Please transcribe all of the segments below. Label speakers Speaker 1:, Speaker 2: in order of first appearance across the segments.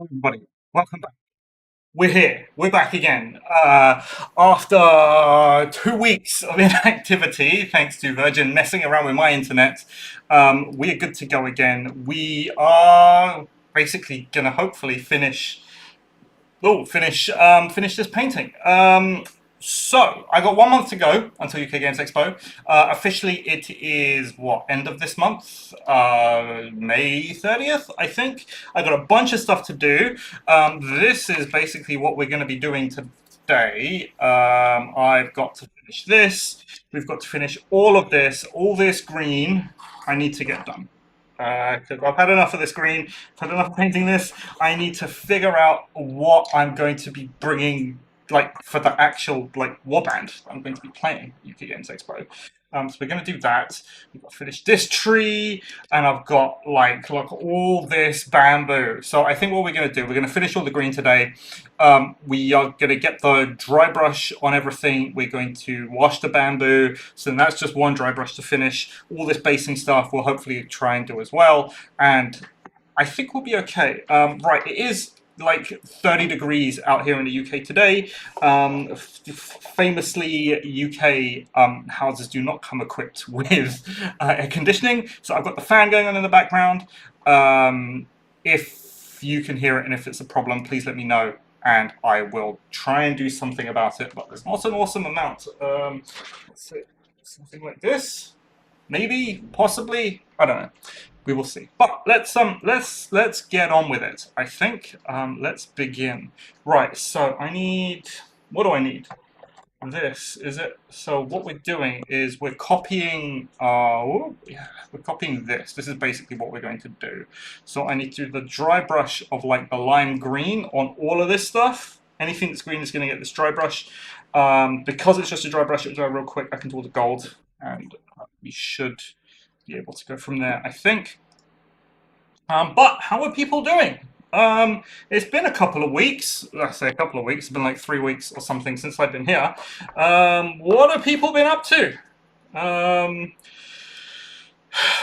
Speaker 1: Everybody, welcome back. We're here. We're back again. After 2 weeks of inactivity, thanks to Virgin messing around with my internet, we are good to go again. We are basically going to hopefully finish this painting. So I got 1 month to go until UK Games Expo. Officially, it is what, end of this month, May 30th, I think. I got a bunch of stuff to do. This is basically what we're going to be doing today. I've got to finish this. We've got to finish all this green. I need to get done. Because I've had enough of this green, I've had enough of painting this. I need to figure out what I'm going to be bringing, like, for the actual, like, warband I'm going to be playing at UK Games Expo. So we're going to do that. We've got to finish this tree, and I've got, like all this bamboo. So I think what we're going to do, we're going to finish all the green today. We are going to get the dry brush on everything. We're going to wash the bamboo. So that's just one dry brush to finish. All this basing stuff we'll hopefully try and do as well. And I think we'll be okay. Right, it is like 30 degrees out here in the UK today. Famously, UK houses do not come equipped with air conditioning. So I've got the fan going on in the background. If you can hear it and if it's a problem, please let me know, and I will try and do something about it. But there's not an awesome amount. Let's see, something like this, maybe, possibly, I don't know. We will see. But let's get on with it. I think let's begin. Right. So I need. What do I need? This is it. So what we're doing is we're copying. We're copying this. This is basically what we're going to do. So I need to do the dry brush of like the lime green on all of this stuff. Anything that's green is going to get this dry brush. Because it's just a dry brush, it'll dry real quick. I can do all the gold, and we should be able to go from there, I think. But how are people doing? It's been a couple of weeks. I say a couple of weeks. It's been like 3 weeks or something since I've been here. What have people been up to?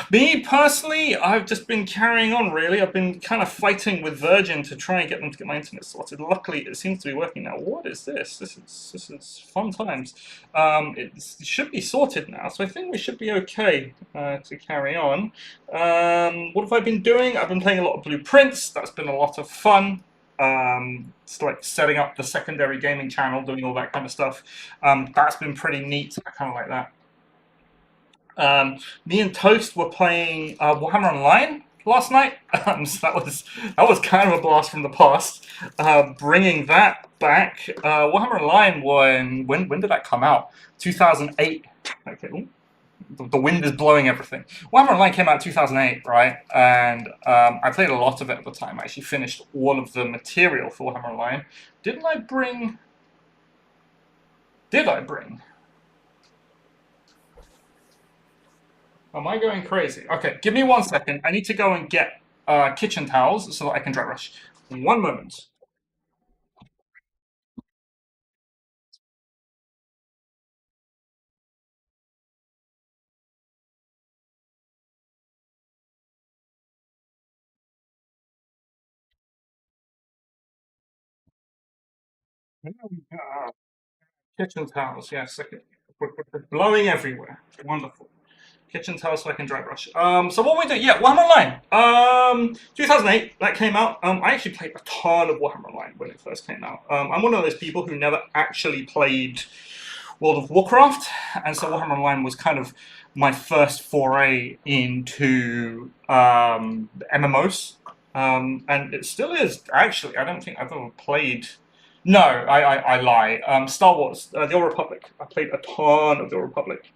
Speaker 1: Me personally, I've just been carrying on, really. I've been kind of fighting with Virgin to try and get them to get my internet sorted. Luckily, it seems to be working now. What is this? This is fun times. It should be sorted now, so I think we should be okay to carry on. What have I been doing? I've been playing a lot of Blueprints. That's been a lot of fun. It's like setting up the secondary gaming channel, doing all that kind of stuff. That's been pretty neat. I kind of like that. Me and Toast were playing Warhammer Online last night, so that was kind of a blast from the past. Bringing that back, Warhammer Online, when did that come out? 2008. Okay, ooh, the wind is blowing everything. Warhammer Online came out in 2008, right? And I played a lot of it at the time. I actually finished all of the material for Warhammer Online. Did I bring? Am I going crazy? Okay, give me 1 second. I need to go and get kitchen towels so that I can dry brush. 1 moment. Kitchen towels, yes. Okay. We're blowing everywhere. Wonderful. Kitchen towels so I can dry brush. So what we do? Yeah, Warhammer Online. 2008, that came out. I actually played a ton of Warhammer Online when it first came out. I'm one of those people who never actually played World of Warcraft, and so Warhammer Online was kind of my first foray into MMOs. And it still is, actually. I don't think I've ever played. No, I lie. Star Wars, The Old Republic. I played a ton of The Old Republic.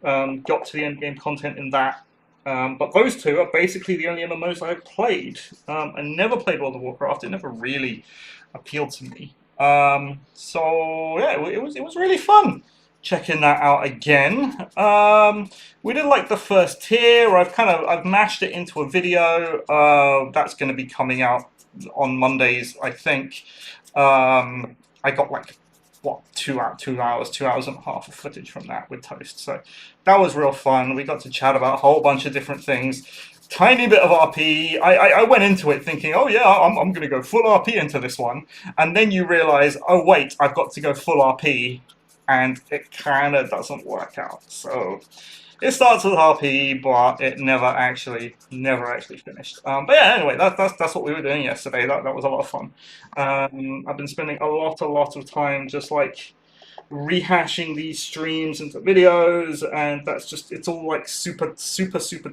Speaker 1: Got to the end game content in that. But those two are basically the only MMOs I've played. I never played World of Warcraft. It never really appealed to me. So yeah, it was really fun checking that out again. We did like the first tier. I've mashed it into a video. That's going to be coming out on Mondays, I think. I got like what 2 hours and a half of footage from that with Toast. So that was real fun. We got to chat about a whole bunch of different things. tiny bit of RP. I went into it thinking, oh yeah, I'm going to go full RP into this one. And then you realize, oh wait, I've got to go full RP. And it kind of doesn't work out. So it starts with RP, but it never actually finished. But yeah, anyway, that's what we were doing yesterday. That was a lot of fun. I've been spending a lot of time just like rehashing these streams into videos, and that's just, it's all like super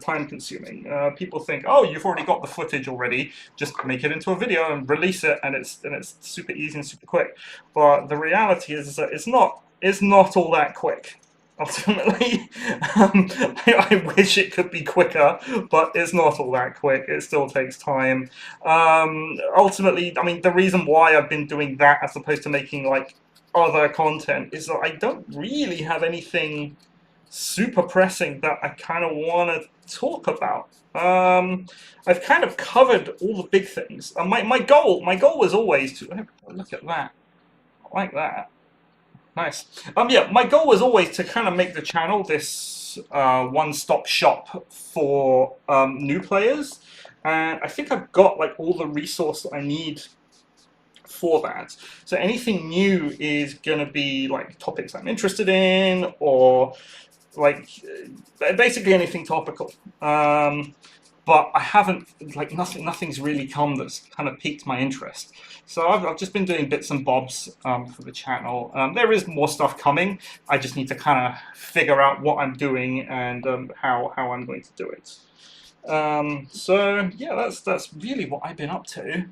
Speaker 1: time consuming. People think, oh, you've already got the footage already, just make it into a video and release it, and it's super easy and super quick. But the reality is that it's not all that quick. Ultimately, I wish it could be quicker, but it's not all that quick. It still takes time. Ultimately, I mean, the reason why I've been doing that as opposed to making like other content is that I don't really have anything super pressing that I kind of want to talk about. I've kind of covered all the big things. My goal was always to look at that. I like that. Nice. Yeah, my goal was always to kind of make the channel this one-stop shop for new players, and I think I've got like all the resource I need for that. So anything new is going to be like topics I'm interested in, or like basically anything topical. But I haven't, like, nothing's really come that's kind of piqued my interest. So I've just been doing bits and bobs for the channel. There is more stuff coming. I just need to kind of figure out what I'm doing and how I'm going to do it. So yeah, that's really what I've been up to.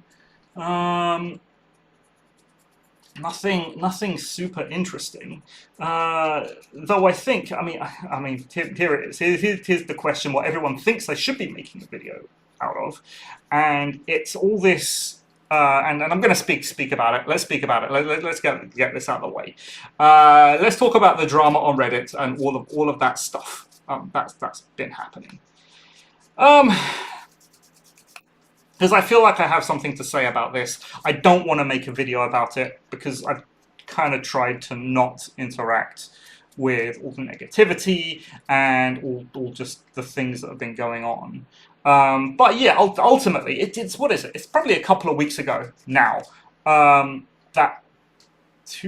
Speaker 1: Nothing super interesting, though I think, I mean, here it is. Here's the question: what everyone thinks I should be making a video out of, and it's all this. And I'm going to speak about it. Let's speak about it. Let's get this out of the way. Let's talk about the drama on Reddit and all of that stuff that's been happening. Because I feel like I have something to say about this. I don't want to make a video about it because I've kind of tried to not interact with all the negativity and all just the things that have been going on. But yeah, ultimately, it's what is it? It's probably a couple of weeks ago now that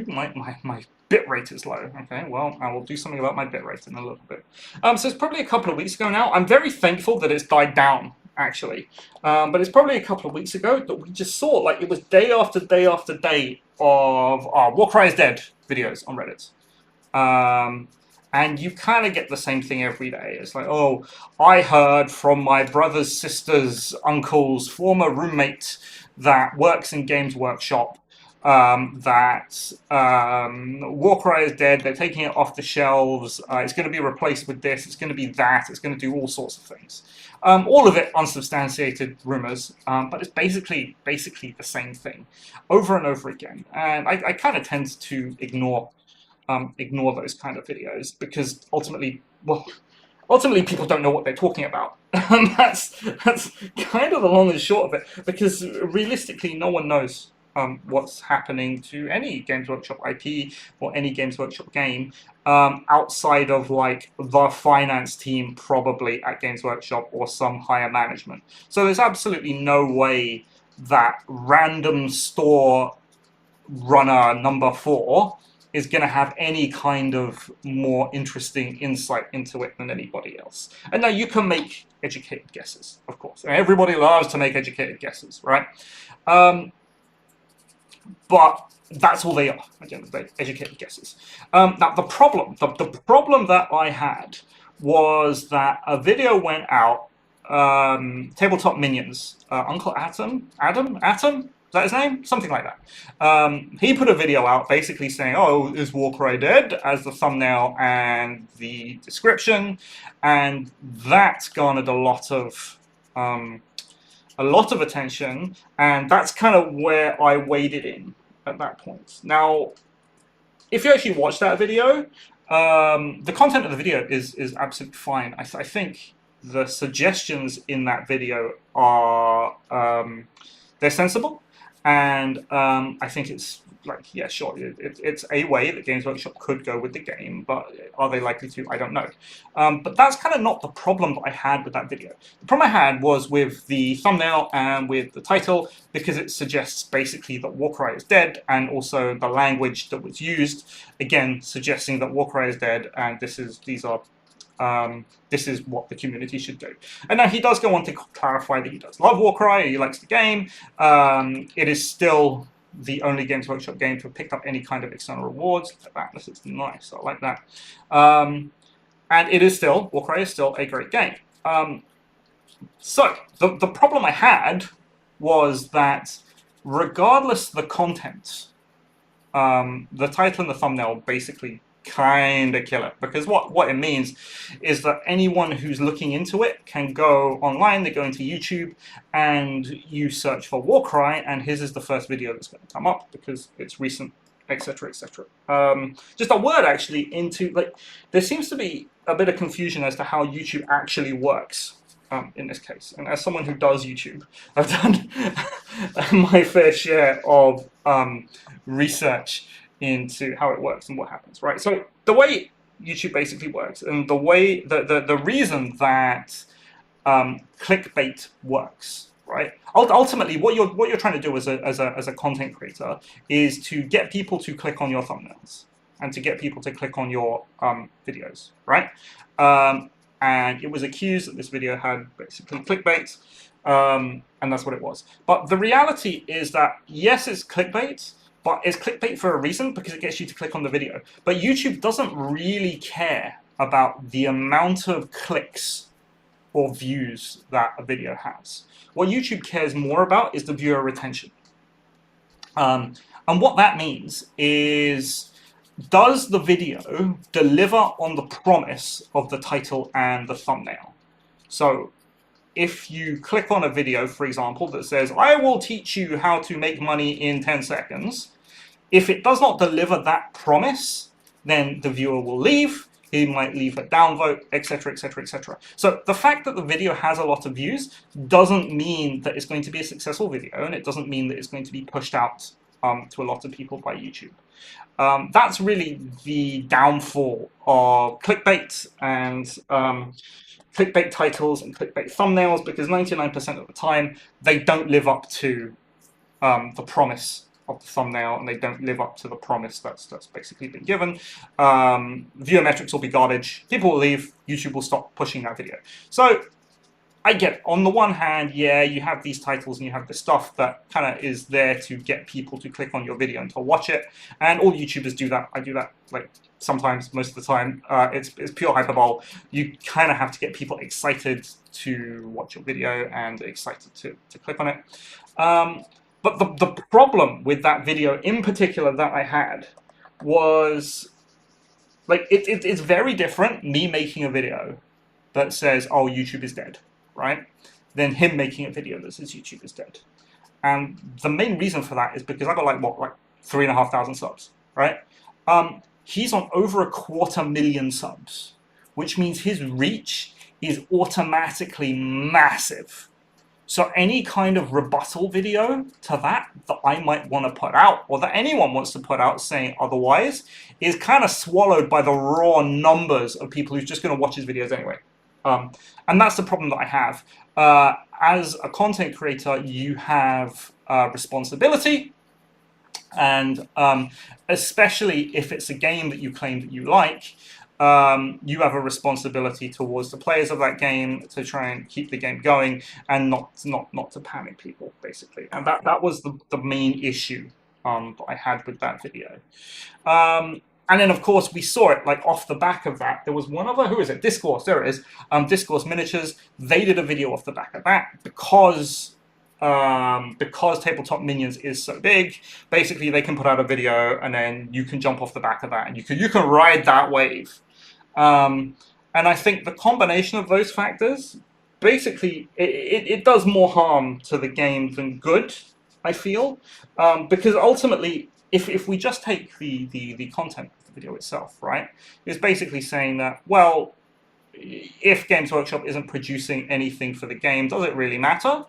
Speaker 1: my bitrate is low. Okay, well, I will do something about my bitrate in a little bit. So it's probably a couple of weeks ago now. I'm very thankful that it's died down, actually. But it's probably a couple of weeks ago that we just saw, like, it was day after day after day of Warcry is dead videos on Reddit. And you kind of get the same thing every day. It's like, oh, I heard from my brother's sister's uncle's former roommate that works in Games Workshop that Warcry is dead, they're taking it off the shelves, it's going to be replaced with this, it's going to be that, it's going to do all sorts of things. All of it unsubstantiated rumors, but it's basically the same thing over and over again. And I kind of tend to ignore those kind of videos because ultimately people don't know what they're talking about. That's kind of the long and short of it, because realistically no one knows what's happening to any Games Workshop IP or any Games Workshop game outside of like the finance team probably at Games Workshop or some higher management. So there's absolutely no way that random store runner number 4 is going to have any kind of more interesting insight into it than anybody else. And now you can make educated guesses, of course. Everybody loves to make educated guesses, right? But that's all they are, at the end of the day, educated guesses. Now, the problem that I had was that a video went out, Tabletop Minions, Uncle Adam? Is that his name? Something like that. He put a video out basically saying, oh, is Warcry dead, as the thumbnail and the description, and that's garnered a lot of attention, and that's kind of where I waded in at that point. Now, if you actually watch that video, the content of the video is absolutely fine. I think the suggestions in that video are they're sensible, and I think it's like, yeah, sure, it's a way that Games Workshop could go with the game, but are they likely to? I don't know. But that's kind of not the problem that I had with that video. The problem I had was with the thumbnail and with the title, because it suggests basically that Warcry is dead, and also the language that was used, again, suggesting that Warcry is dead, and this is what the community should do. And now he does go on to clarify that he does love Warcry, he likes the game. It is still the only Games Workshop game to have picked up any kind of external rewards. Look at that, this is nice, I like that. And it is still, Warcry is still a great game. So, the problem I had was that regardless of the content, the title and the thumbnail basically kind of kill it, because what it means is that anyone who's looking into it can go online, they go into YouTube, and you search for Warcry, and his is the first video that's going to come up because it's recent, etc., etc. Just a word actually into, like, there seems to be a bit of confusion as to how YouTube actually works in this case. And as someone who does YouTube, I've done my fair share of research into how it works and what happens, right? So the way YouTube basically works, and the way the reason that clickbait works, right? Ultimately, what you're trying to do as a content creator is to get people to click on your thumbnails and to get people to click on your videos, right? And it was accused that this video had basically clickbait, and that's what it was. But the reality is that yes, it's clickbait. But it's clickbait for a reason, because it gets you to click on the video. But YouTube doesn't really care about the amount of clicks or views that a video has. What YouTube cares more about is the viewer retention. And what that means is, does the video deliver on the promise of the title and the thumbnail? So, if you click on a video, for example, that says, I will teach you how to make money in 10 seconds, if it does not deliver that promise, then the viewer will leave, he might leave a downvote, etc., etc., etc. So the fact that the video has a lot of views doesn't mean that it's going to be a successful video, and it doesn't mean that it's going to be pushed out to a lot of people by YouTube. That's really the downfall of clickbait and clickbait titles and clickbait thumbnails, because 99% of the time they don't live up to the promise of the thumbnail, and they don't live up to the promise that's basically been given. Viewer metrics will be garbage, people will leave, YouTube will stop pushing that video. So I get it. On the one hand, yeah, you have these titles and you have the stuff that kind of is there to get people to click on your video and to watch it, and all YouTubers do that. I do that, like, sometimes, most of the time. It's pure hyperbole. You kind of have to get people excited to watch your video and excited to click on it. But the problem with that video in particular that I had was, like, it's very different, me making a video that says, oh, YouTube is dead, right, than him making a video that says YouTube is dead. And the main reason for that is because I got, like 3,500 subs, right? He's on over 250,000 subs, which means his reach is automatically massive. So any kind of rebuttal video to that I might want to put out, or that anyone wants to put out saying otherwise, is kind of swallowed by the raw numbers of people who's just going to watch his videos anyway. And that's the problem that I have. As a content creator, you have responsibility, and especially if it's a game that you claim that you like, you have a responsibility towards the players of that game to try and keep the game going and not to panic people, basically. And that was the main issue that I had with that video. And then, of course, we saw it, like, off the back of that. There was one other, who is it? Discourse, there it is. Discourse Miniatures. They did a video off the back of that because Tabletop Minions is so big. Basically, they can put out a video, and then you can jump off the back of that, and you can ride that wave. And I think the combination of those factors, basically, it does more harm to the game than good, I feel. Because ultimately, if we just take the content of the video itself, right, it's basically saying that, well, if Games Workshop isn't producing anything for the game, does it really matter?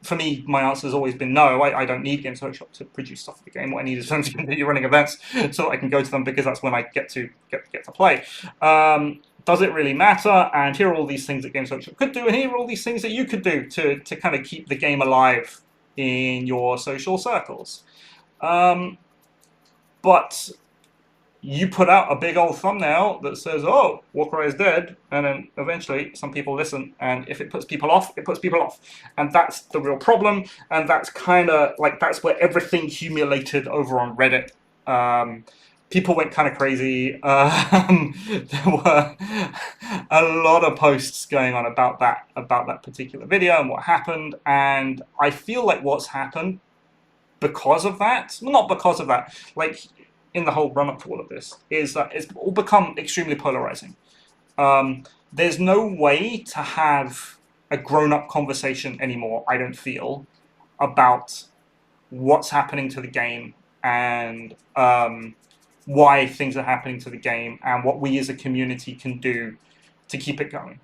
Speaker 1: for me, my answer has always been no. I don't need Games Workshop to produce stuff for the game. What I need is them to continue running events so that I can go to them, because that's when I get to play. Does it really matter? And here are all these things that Games Workshop could do, and here are all these things that you could do to kind of keep the game alive in your social circles. But you put out a big old thumbnail that says, "Oh, Warcry is dead," and then eventually some people listen, and if it puts people off, it puts people off, and that's the real problem. And that's kind of like, that's where everything accumulated over on Reddit. People went kind of crazy. There were a lot of posts going on about that particular video and what happened, and I feel like what's happened because of that, well, not because of that, like in the whole run-up to all of this, is that it's all become extremely polarizing. There's no way to have a grown-up conversation anymore, I don't feel, about what's happening to the game and why things are happening to the game and what we as a community can do to keep it going.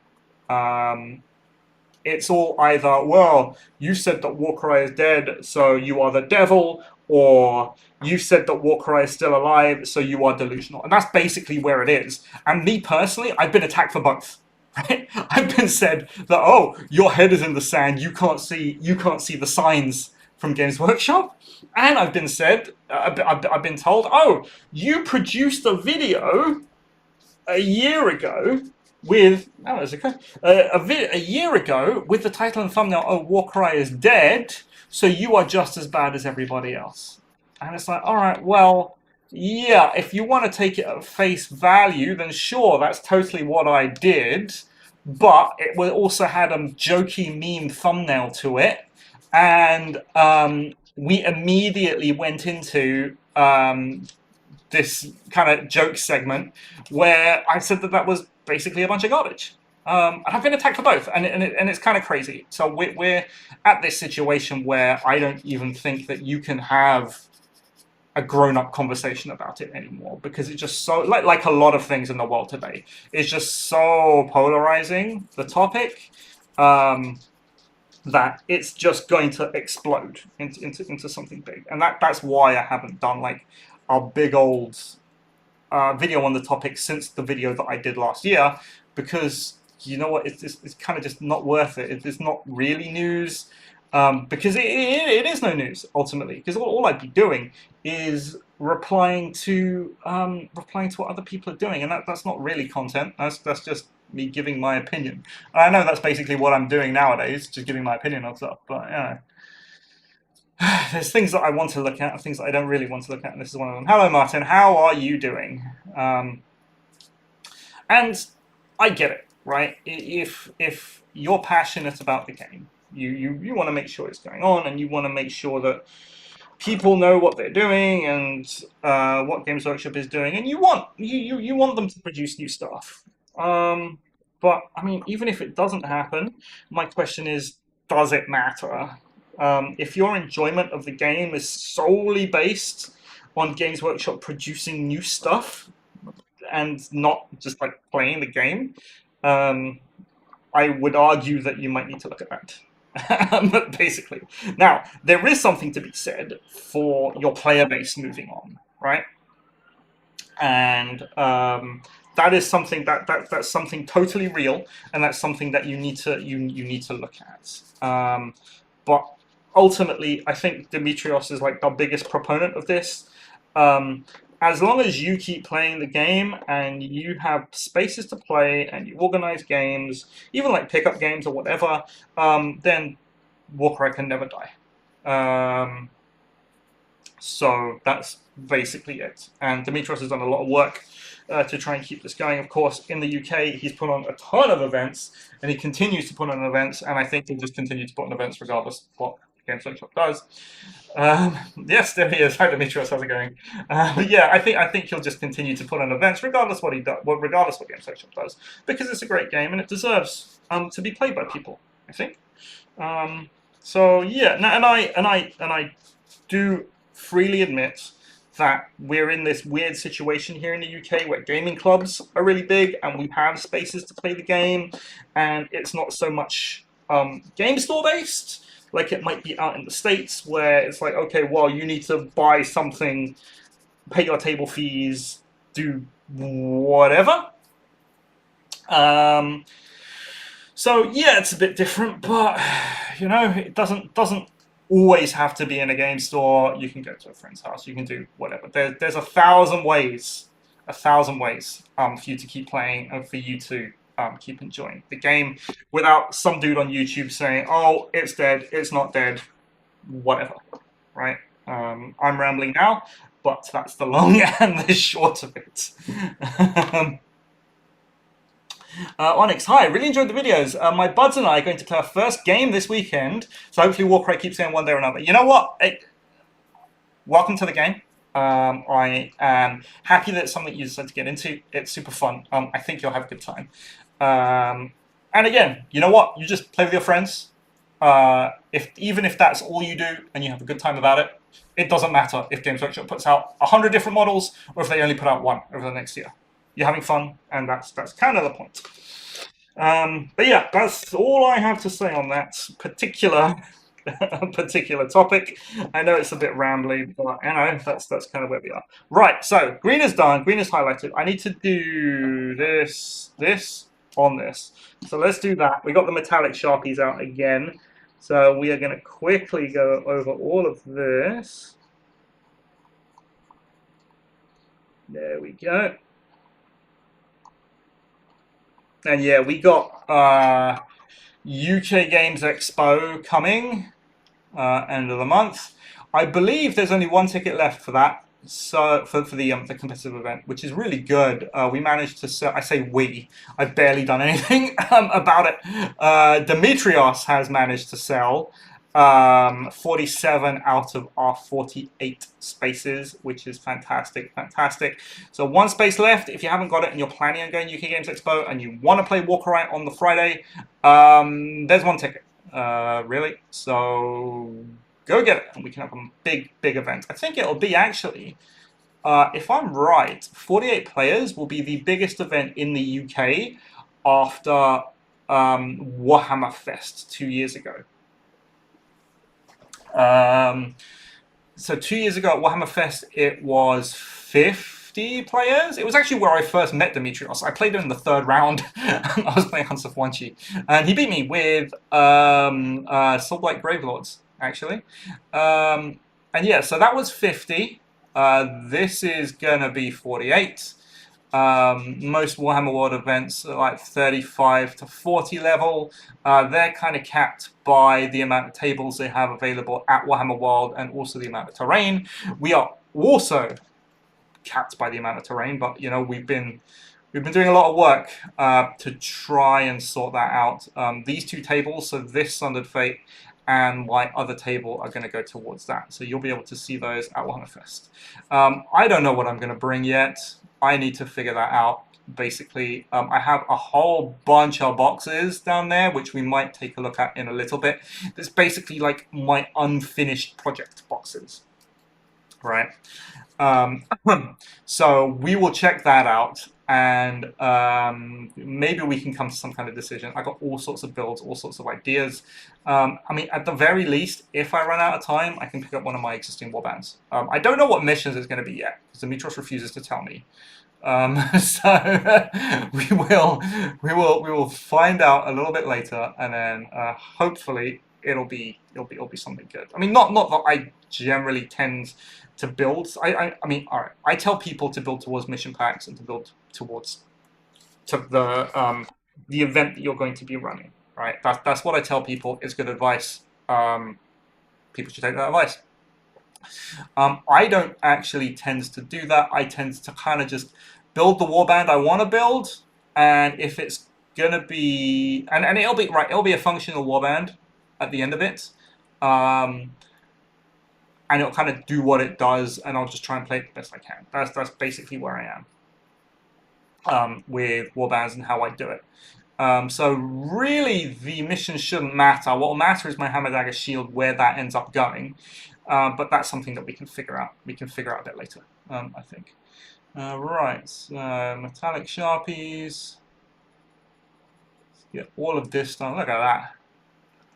Speaker 1: It's all either, well, you said that Warcry is dead, so you are the devil, or you said that Warcry is still alive, so you are delusional. And that's basically where it is. And me personally, I've been attacked for both. Right? I've been said that, oh, your head is in the sand, you can't see the signs from Games Workshop. And I've been said, I've been told, oh, you produced a video a year ago with, oh, that's okay, a year ago with the title and thumbnail, oh, Warcry is dead, so you are just as bad as everybody else. And it's like, all right, well, yeah, if you want to take it at face value, then sure, that's totally what I did, but it also had a jokey meme thumbnail to it, and we immediately went into this kind of joke segment where I said that was basically a bunch of garbage. And I've been attacked for both, and it's kind of crazy. So we're at this situation where I don't even think that you can have a grown-up conversation about it anymore, because it's just so, like a lot of things in the world today, it's just so polarizing, the topic, that it's just going to explode into something big. And that's why I haven't done like a big old video on the topic since the video that I did last year, because you know what, it's kind of just not worth it. It's not really news, because it is no news ultimately, because all I'd be doing is replying to what other people are doing, and that's not really content. That's just me giving my opinion. And I know that's basically what I'm doing nowadays, just giving my opinion on stuff, but you know, there's things that I want to look at and things that I don't really want to look at, and this is one of them. Hello, Martin. How are you doing? And I get it, right? If you're passionate about the game, you want to make sure it's going on, and you want to make sure that people know what they're doing and what Games Workshop is doing, and you want them to produce new stuff. But I mean, even if it doesn't happen, my question is, does it matter? If your enjoyment of the game is solely based on Games Workshop producing new stuff and not just like playing the game, I would argue that you might need to look at that. Basically. Now, there is something to be said for your player base moving on, right? And that is something that's something totally real, and that's something that you need to look at. But ultimately, I think Dimitrios is like the biggest proponent of this. As long as you keep playing the game and you have spaces to play and you organize games, even like pickup games or whatever, then Warcry can never die. So that's basically it. And Dimitrios has done a lot of work to try and keep this going. Of course, in the UK, he's put on a ton of events, and he continues to put on events, and I think he'll just continue to put on events regardless of what Games Workshop does. Yes, there he is. Hi, Dimitrios. How's it going? Yeah, I think he'll just continue to put on events regardless what he does, regardless what Games Workshop does, because it's a great game and it deserves to be played by people, I think. So yeah, and I do freely admit that we're in this weird situation here in the UK where gaming clubs are really big and we have spaces to play the game, and it's not so much game store based. like it might be out in the States where it's like, okay, well, you need to buy something, pay your table fees, do whatever. So yeah, it's a bit different, but you know, it doesn't always have to be in a game store. You can go to a friend's house. You can do whatever. There's 1,000 ways, for you to keep playing and for you to keep enjoying the game without some dude on YouTube saying, "Oh, it's dead. It's not dead. Whatever." Right? I'm rambling now, but that's the long and the short of it. Onyx, hi, really enjoyed the videos. My buds and I are going to play our first game this weekend, so hopefully Warcry keeps going one day or another. You know what? Welcome to the game. I am happy that it's something you decided to get into. It's super fun. I think you'll have a good time. And again, you know what? You just play with your friends. Even if that's all you do and you have a good time about it, it doesn't matter if Games Workshop puts out 100 different models or if they only put out one over the next year. You're having fun, and that's kind of the point. But yeah, that's all I have to say on that particular topic. I know it's a bit rambly, but you know that's kind of where we are. Right, so green is done. Green is highlighted. I need to do this on this. So let's do that. We got the metallic Sharpies out again. So we are going to quickly go over all of this. There we go. And yeah, we got UK Games Expo coming end of the month. I believe there's only one ticket left for that. So for the competitive event, which is really good. We managed to sell. I say we. I've barely done anything about it. Demetrios has managed to sell 47 out of our 48 spaces, which is fantastic. So one space left. If you haven't got it and you're planning on going UK Games Expo and you want to play Warcry on the Friday, there's one ticket. Really. So go get it, and we can have a big event. I think it'll be actually, if I'm right, 48 players will be the biggest event in the UK after Warhammer Fest 2 years ago. So 2 years ago at Warhammer Fest, it was 50 players. It was actually where I first met Demetrios. I played him in the 3rd round. I was playing Hunts of Wanchi, and he beat me with Soulblight Gravelords, actually. And yeah, so that was 50. This is gonna be 48. Most Warhammer World events are like 35 to 40 level. They're kind of capped by the amount of tables they have available at Warhammer World and also the amount of terrain. We are also capped by the amount of terrain, but you know, we've been doing a lot of work to try and sort that out. These two tables, so this Sundered Fate and my other table, are going to go towards that. So you'll be able to see those at Warhammer Fest. I don't know what I'm going to bring yet. I need to figure that out. Basically, I have a whole bunch of boxes down there, which we might take a look at in a little bit. It's basically like my unfinished project boxes, right? So we will check that out, and maybe we can come to some kind of decision. I got all sorts of builds, all sorts of ideas. I mean, at the very least, if I run out of time, I can pick up one of my existing warbands. I don't know what missions it's going to be yet, because Demetrios refuses to tell me. So we will find out a little bit later, and then hopefully it'll be something good. I mean, not that I generally tend to build. I mean, all right. I tell people to build towards mission packs and to build towards the event that you're going to be running. Right. That's what I tell people. It's good advice. People should take that advice. I don't actually tend to do that. I tend to kind of just build the warband I want to build, and if it's gonna be, and it'll be right, it'll be a functional warband at the end of it, and it'll kind of do what it does, and I'll just try and play it the best I can. That's basically where I am with warbands and how I do it. So really, the mission shouldn't matter. What will matter is my hammer dagger shield, where that ends up going. But that's something that we can figure out. We can figure out a bit later, I think. Right, metallic Sharpies. Get all of this done. Look at that.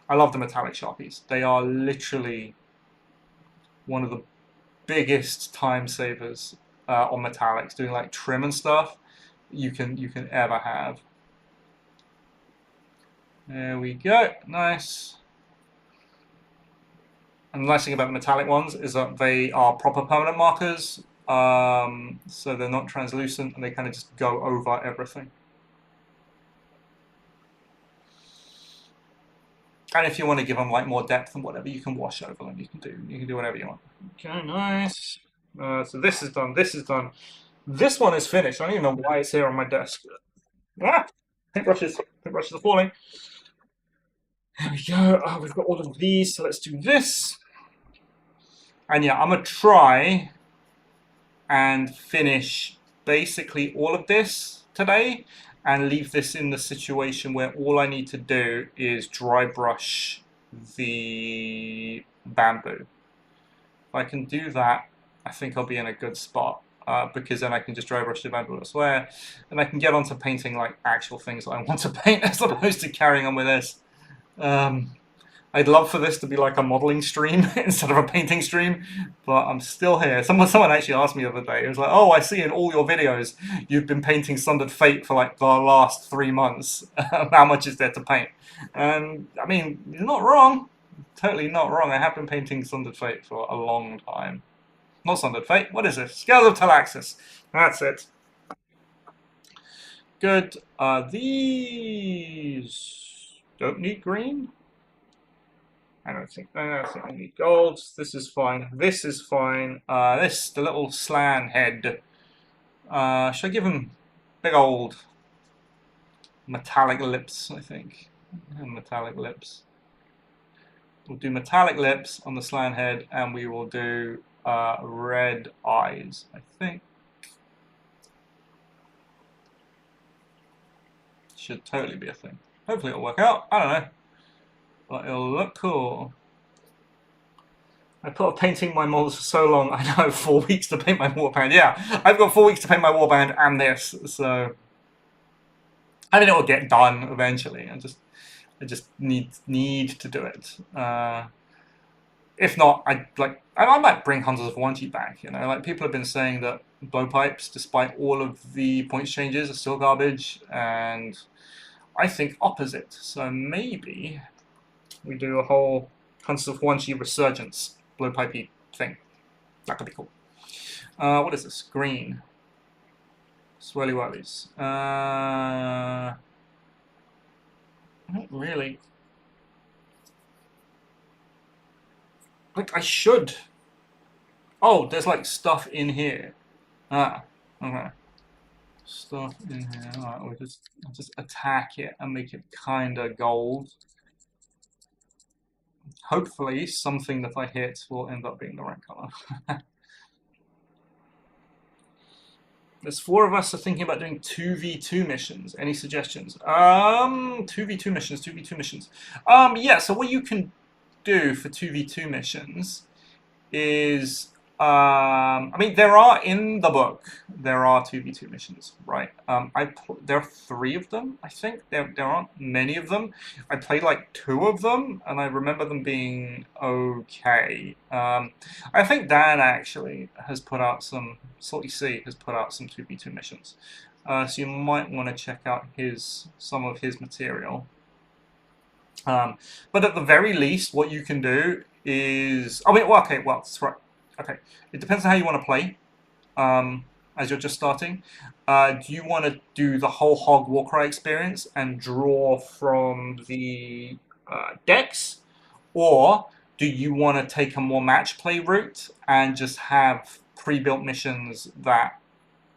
Speaker 1: I love the metallic Sharpies. They are literally one of the biggest time savers on metallics, doing like trim and stuff you can ever have. There we go, nice. And the nice thing about the metallic ones is that they are proper permanent markers, so they're not translucent and they kind of just go over everything. And if you want to give them like more depth and whatever, you can wash over them. You can do whatever you want. Okay, nice. So this is done. This is done. This one is finished. I don't even know why it's here on my desk. Ah, paintbrushes. Paintbrushes are falling. There we go. Oh, we've got all of these. So let's do this. And yeah, I'm gonna try and finish basically all of this today, and leave this in the situation where all I need to do is dry brush the bamboo. If I can do that, I think I'll be in a good spot, because then I can just dry brush the bamboo elsewhere, and I can get onto painting like actual things that I want to paint as opposed to carrying on with this. I'd love for this to be like a modeling stream instead of a painting stream, but I'm still here. Someone actually asked me the other day, it was like, oh, I see in all your videos you've been painting Sundered Fate for like the last 3 months. How much is there to paint? And I mean, you're not wrong. Totally not wrong. I have been painting Sundered Fate for a long time. Not Sundered Fate, what is this? Scales of Talaxis. That's it. Good. These don't need green. I don't think I need gold. This is fine. This is fine. The little slan head. Should I give him big old metallic lips, I think. Metallic lips. We'll do metallic lips on the slan head, and we will do red eyes, I think. Should totally be a thing. Hopefully it'll work out. I don't know. But it'll look cool. I put off painting my models for so long. I know, 4 weeks to paint my warband. Yeah, I've got 4 weeks to paint my warband and this, so I mean, it will get done eventually. I just need to do it. If not, I might bring Hunters of Warcry back. You know, like people have been saying that blowpipes, despite all of the points changes, are still garbage, and I think opposite. So maybe we do a whole Hunters of Warcry resurgence blowpipey thing. That could be cool. What is this? Green. Swirly whirlies. Not really. Like, I should. Oh, there's like stuff in here. Ah, okay. Stuff in here. Alright, I'll just attack it and make it kinda gold. Hopefully, something that I hit will end up being the right color. There's 4 of us are thinking about doing 2v2 missions. Any suggestions? 2v2 missions, 2v2 missions. Yeah, so what you can do for 2v2 missions is, I mean, there are in the book, there are 2v2 missions, right? There are 3 of them, I think. There aren't many of them. I played like 2 of them, and I remember them being okay. I think Dan actually has put out some, Salty Sea has put out some 2v2 missions. So you might want to check out some of his material. But at the very least, what you can do is, I mean, well, okay, well, that's right. Okay, it depends on how you want to play, as you're just starting. Do you want to do the whole hog Warcry experience and draw from the decks, or do you want to take a more match play route and just have pre-built missions that,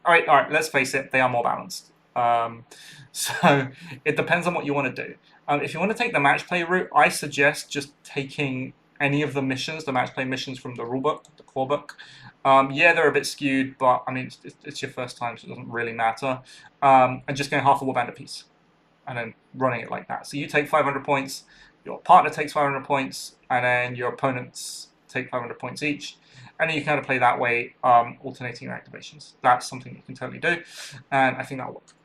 Speaker 1: all right, let's face it, they are more balanced. So it depends on what you want to do. If you want to take the match play route, I suggest just taking any of the missions, the match play missions from the rulebook, the core book. Yeah, they're a bit skewed, but I mean, it's your first time, so it doesn't really matter. And just going half a warband apiece, and then running it like that. So you take 500 points, your partner takes 500 points, and then your opponents take 500 points each. And then you kind of play that way, alternating your activations. That's something you can totally do, and I think that'll work.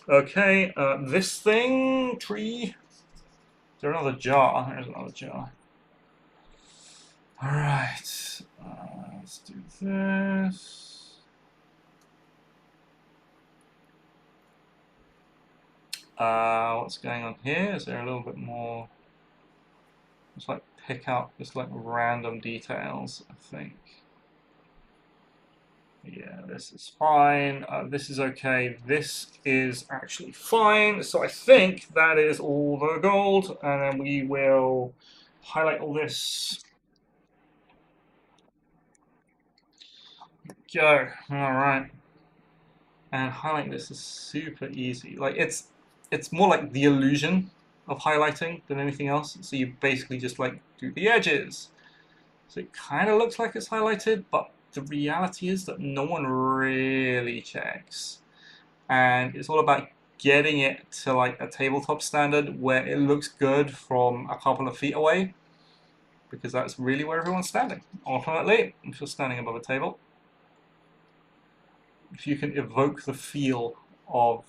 Speaker 1: Okay, this thing, tree. Is there another jar? There's another jar. Alright, let's do this. What's going on here? Is there a little bit more? Just like pick out just like random details, I think. Yeah, this is fine. This is okay. This is actually fine. So I think that is all the gold, and then we will highlight all this. Go. All right. And highlighting this is super easy. Like it's more like the illusion of highlighting than anything else. So you basically just like do the edges. So it kind of looks like it's highlighted, but the reality is that no one really checks. And it's all about getting it to like a tabletop standard where it looks good from a couple of feet away, because that's really where everyone's standing. Ultimately, if you're standing above a table, if you can evoke the feel of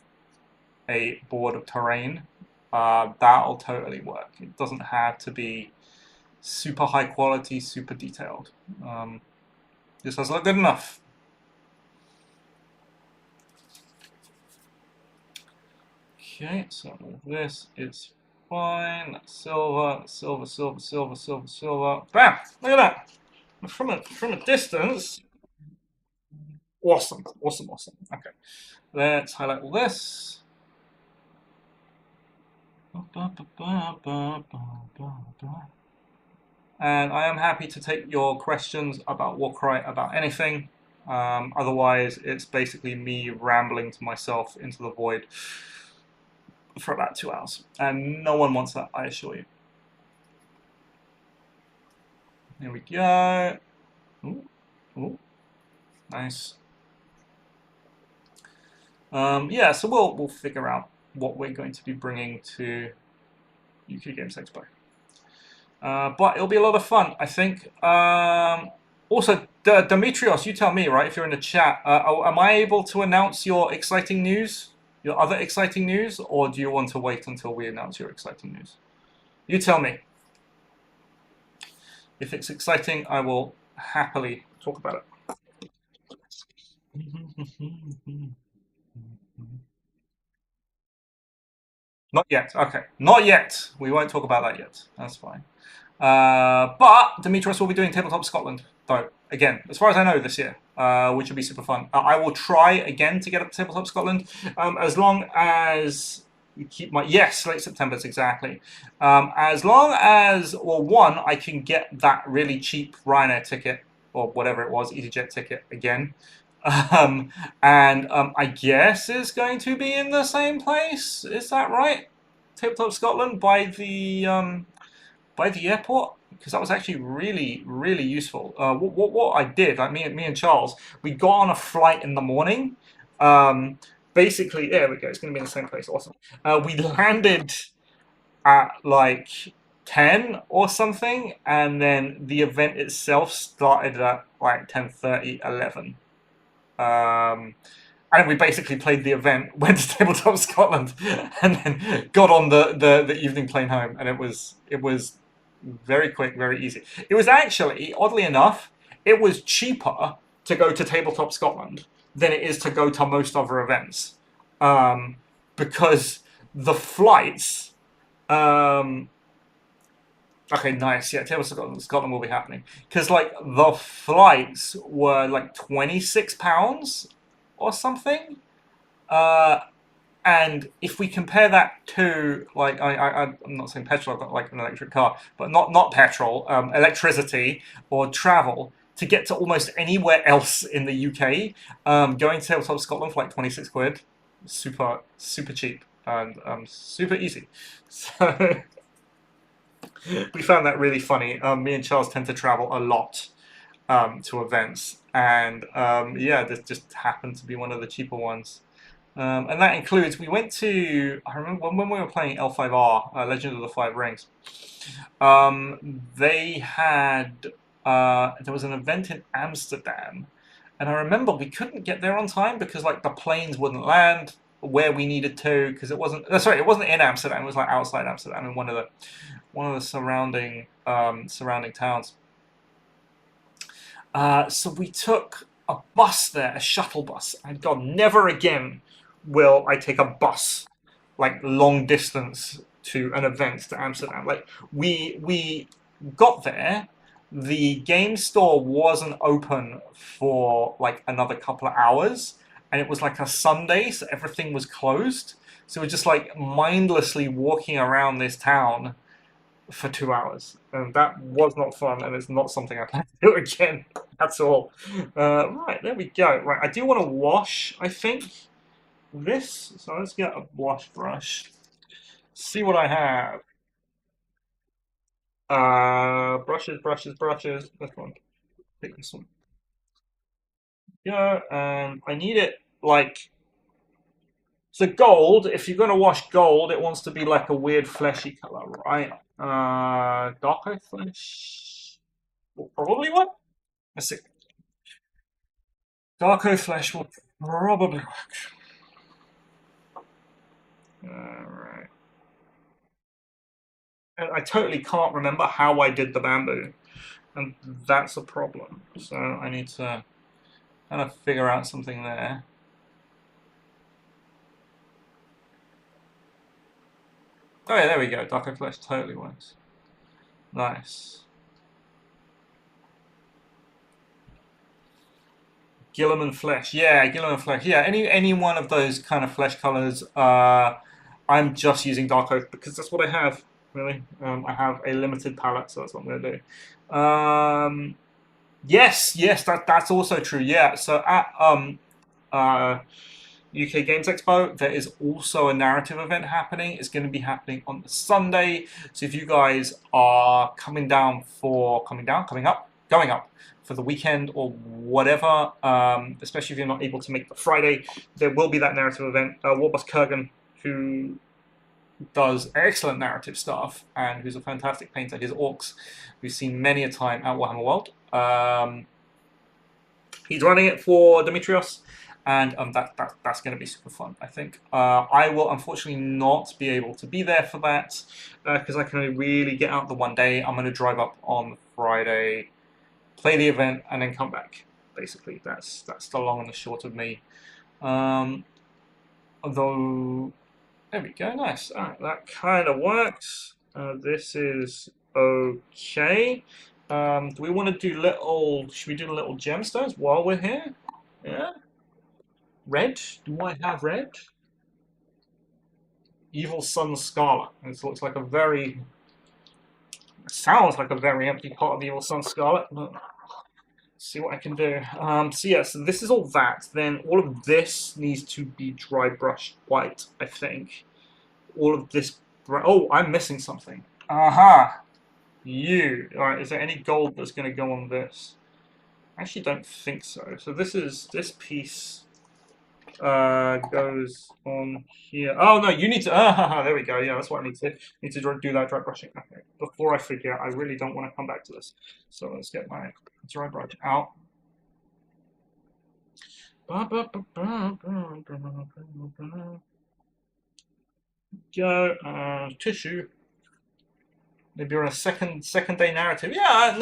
Speaker 1: a board of terrain, that'll totally work. It doesn't have to be super high quality, super detailed. This does look good enough. Okay, so this is fine. Silver, silver, silver, silver, silver, silver. Bam! Look at that. From a distance. Awesome, awesome, awesome. Okay, let's highlight all this. And I am happy to take your questions about Warcry, about anything. Otherwise, it's basically me rambling to myself into the void for about 2 hours. And no one wants that, I assure you. Here we go. Ooh, ooh. Nice. Yeah, so we'll figure out what we're going to be bringing to UK Games Expo. But it'll be a lot of fun, I think. Also, Demetrios, you tell me, right, if you're in the chat, am I able to announce your exciting news, your other exciting news, or do you want to wait until we announce your exciting news? You tell me. If it's exciting, I will happily talk about it. Not yet. Okay. Not yet. We won't talk about that yet. That's fine. But Demetrius will be doing Tabletop Scotland, though, again, as far as I know, this year, which will be super fun. I will try again to get up to Tabletop Scotland, as long as you keep my... Yes, late September, exactly. As long as, well, one, I can get that really cheap Ryanair ticket, or whatever it was, EasyJet ticket again. And I guess it's going to be in the same place. Is that right? Tabletop Scotland by the airport, because that was actually really, really useful. What I did, like me and Charles, we got on a flight in the morning. Basically, there we go. It's going to be in the same place. Awesome. We landed at like 10 or something, and then the event itself started at like 10:30, 11. And we basically played the event, went to Tabletop Scotland, and then got on the evening plane home. And it was very quick, very easy. It was actually, oddly enough, it was cheaper to go to Tabletop Scotland than it is to go to most other events, because the flights. Okay, nice. Yeah, Tabletop Scotland will be happening, because like the flights were like £26 or something, and if we compare that to like I'm not saying petrol, I've got like an electric car, but not petrol, electricity or travel to get to almost anywhere else in the UK, going to Tabletop Scotland for like 26 quid, super cheap and super easy. So. We found that really funny. Me and Charles tend to travel a lot to events, and yeah, this just happened to be one of the cheaper ones. And that includes, we went to, I remember when we were playing L5R, Legend of the Five Rings, they had, there was an event in Amsterdam, and I remember we couldn't get there on time because like the planes wouldn't land, where we needed to, because it wasn't. Sorry, it wasn't in Amsterdam. It was like outside Amsterdam in one of the surrounding towns. So we took a bus there, a shuttle bus, and God, never again will I take a bus like long distance to an event to Amsterdam. Like we got there, the game store wasn't open for like another couple of hours, and it was like a Sunday, so everything was closed. So we're just like mindlessly walking around this town for 2 hours, and that was not fun, and it's not something I plan to do again at all. Right, there we go. Right, I do want to wash, I think, this, so let's get a wash brush, see what I have. Brushes, this one, pick this one. Yeah, and I need it like, so gold, if you're going to wash gold, it wants to be like a weird fleshy color, right? Darker flesh will probably work. Let's see. Darko flesh will probably work. Alright. And I totally can't remember how I did the bamboo, and that's a problem. So I need to kind of figure out something there. Oh yeah, there we go. Darko flesh totally works. Nice. Gilliman flesh, yeah, Gilliman flesh, yeah. Any one of those kind of flesh colors. I'm just using dark oak because that's what I have. Really, I have a limited palette, so that's what I'm going to do. Yes, that's also true. Yeah, so at UK Games Expo, there is also a narrative event happening. It's going to be happening on the Sunday. So if you guys are going up for the weekend or whatever, especially if you're not able to make the Friday, there will be that narrative event. Warboss Kurgan, who does excellent narrative stuff and who's a fantastic painter, his orcs, we've seen many a time at Warhammer World. He's running it for Demetrios, and that's going to be super fun, I think. I will unfortunately not be able to be there for that because I can only really get out the one day. I'm going to drive up on Friday, play the event, and then come back. Basically, that's the long and the short of me. Although, there we go, nice. All right, that kind of works. This is okay. Do we want to do little? Should we do little gemstones while we're here? Yeah. Red? Do I have red? Evil Sun Scarlet. This looks like a very. Sounds like a very empty pot of Evil Sun Scarlet. But see what I can do. So yeah, so this is all that. Then all of this needs to be dry brushed white, I think. All of this. Oh, I'm missing something. Aha! Alright, is there any gold that's going to go on this? I actually don't think so. So this piece goes on here. Oh no, you need to. There we go. Yeah, that's what I need to do that dry brushing. Okay. Before I forget, I really don't want to come back to this. So let's get my dry brush out. Go tissue. Maybe on a second day narrative. Yeah,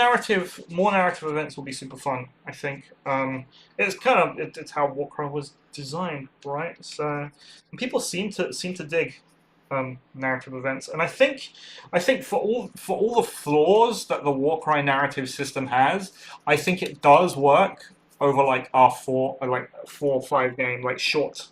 Speaker 1: more narrative events will be super fun, I think. It's kind of it's how Warcry was designed, right? So people seem to dig narrative events, and I think for all the flaws that the Warcry narrative system has, I think it does work over like our 4 or 5 game short.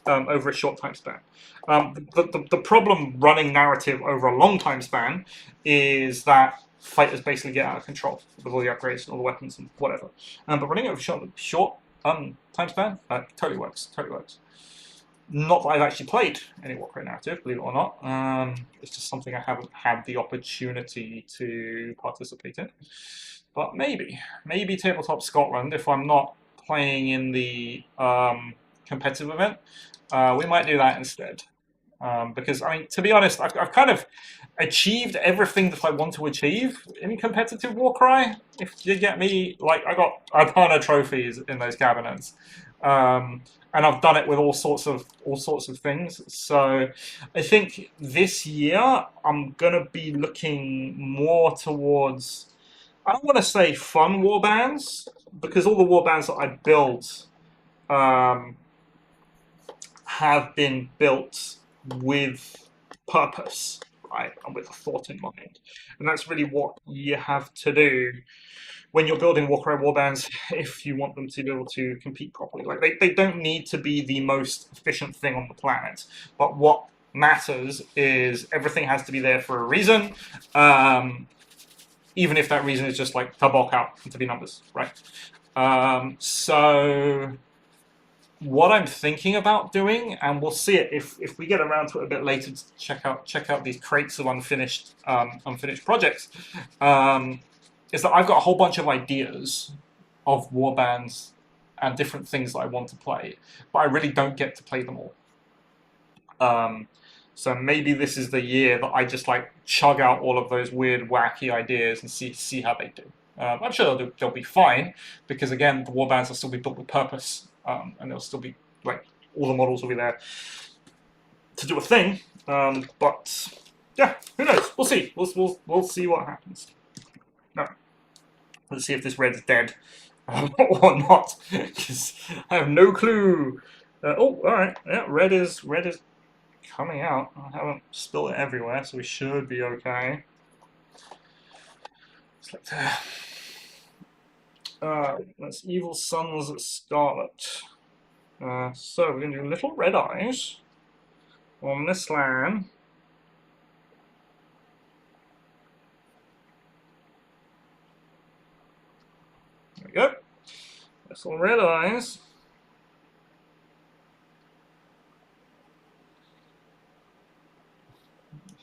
Speaker 1: Over a short time span. The problem running narrative over a long time span is that fighters basically get out of control with all the upgrades and all the weapons and whatever. But running it over short time span totally works. Not that I've actually played any Warcry narrative, believe it or not. It's just something I haven't had the opportunity to participate in. But maybe Tabletop Scotland, if I'm not playing in the competitive event, we might do that instead. Because, I mean, to be honest, I've kind of achieved everything that I want to achieve in competitive Warcry. If you get me, I got a ton of trophies in those cabinets. and I've done it with all sorts of things. So I think this year I'm gonna be looking more towards. I don't want to say fun warbands because all the warbands that I build um, have been built with purpose, right, and with a thought in mind, and that's really what you have to do when you're building Warcry warbands if you want them to be able to compete properly. Like they don't need to be the most efficient thing on the planet, but what matters is everything has to be there for a reason, even if that reason is just like to bulk out and to be numbers, right? So what I'm thinking about doing, and we'll see it if we get around to it a bit later to check out these crates of unfinished projects, is that I've got a whole bunch of ideas of warbands and different things that I want to play, but I really don't get to play them all. So maybe this is the year that I just like chug out all of those weird, wacky ideas and see how they do. I'm sure they'll be fine because again, the warbands will still be built with purpose, and they'll still be like all the models will be there to do a thing. But yeah, who knows? We'll see. We'll see what happens. No. Let's see if this red's dead or not, because I have no clue. Oh, all right. Yeah, red is coming out. I haven't spilled it everywhere, so we should be okay. That's Evil Sons Scarlet. So we're going to do little red eyes on this land. There we go. Little red eyes.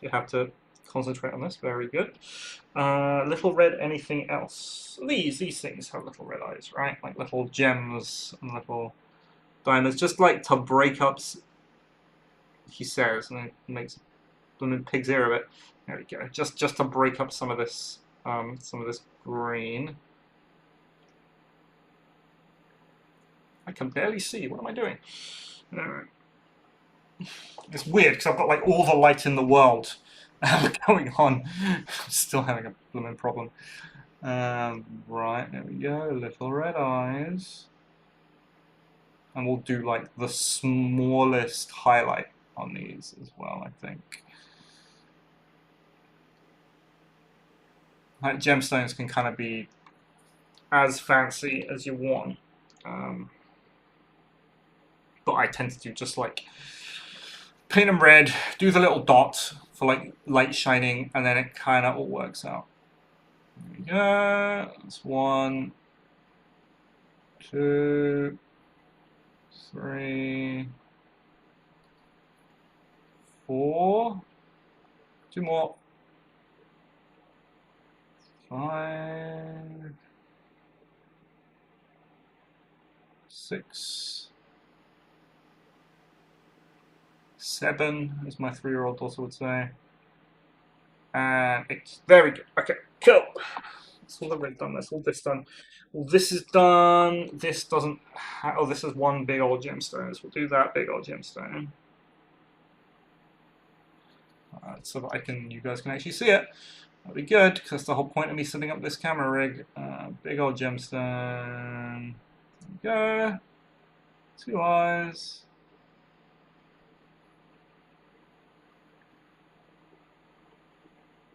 Speaker 1: You have to concentrate on this. Very good. Little red. Anything else? These things have little red eyes, right? Like little gems and little diamonds, just like to break up. He says, and it makes a pig's ear of it. There we go. Just to break up some of this green. I can barely see. What am I doing? Alright. It's weird because I've got like all the light in the world going on. I'm still having a blooming problem. Right, there we go. Little red eyes. And we'll do like the smallest highlight on these as well, I think. Like gemstones can kind of be as fancy as you want. But I tend to do just like paint them red, do the little dot for like light shining, and then it kind of all works out. There we go. That's 1, 2, 3, 4. 2 more. 5, 6, 7, as my 3-year-old daughter would say. And 8. Very good. Okay, cool. That's all the red done. That's all this done. Well, this is done. This doesn't. Oh, this is one big old gemstone. So we'll do that big old gemstone. So that you guys can actually see it. That'll be good, because that's the whole point of me setting up this camera rig. Big old gemstone. There we go. 2 eyes.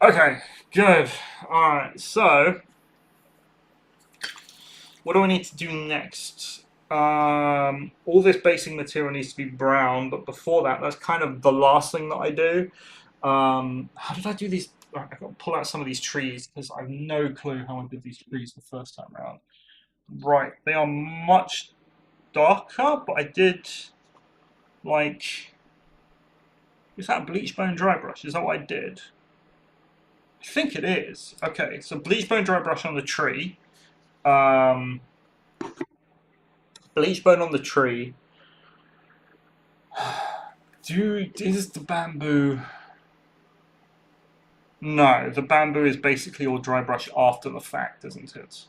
Speaker 1: Okay, good. Alright, so what do I need to do next? All this basing material needs to be brown, but before that, that's kind of the last thing that I do. How did I do these? I've got to pull out some of these trees because I have no clue how I did these trees the first time around. Right, they are much darker, but I did like. Is that bleach bone dry brush? Is that what I did? I think it is. Okay, so bleach bone dry brush on the tree. Bleach bone on the tree. Is the bamboo? No, the bamboo is basically all dry brush after the fact, isn't it?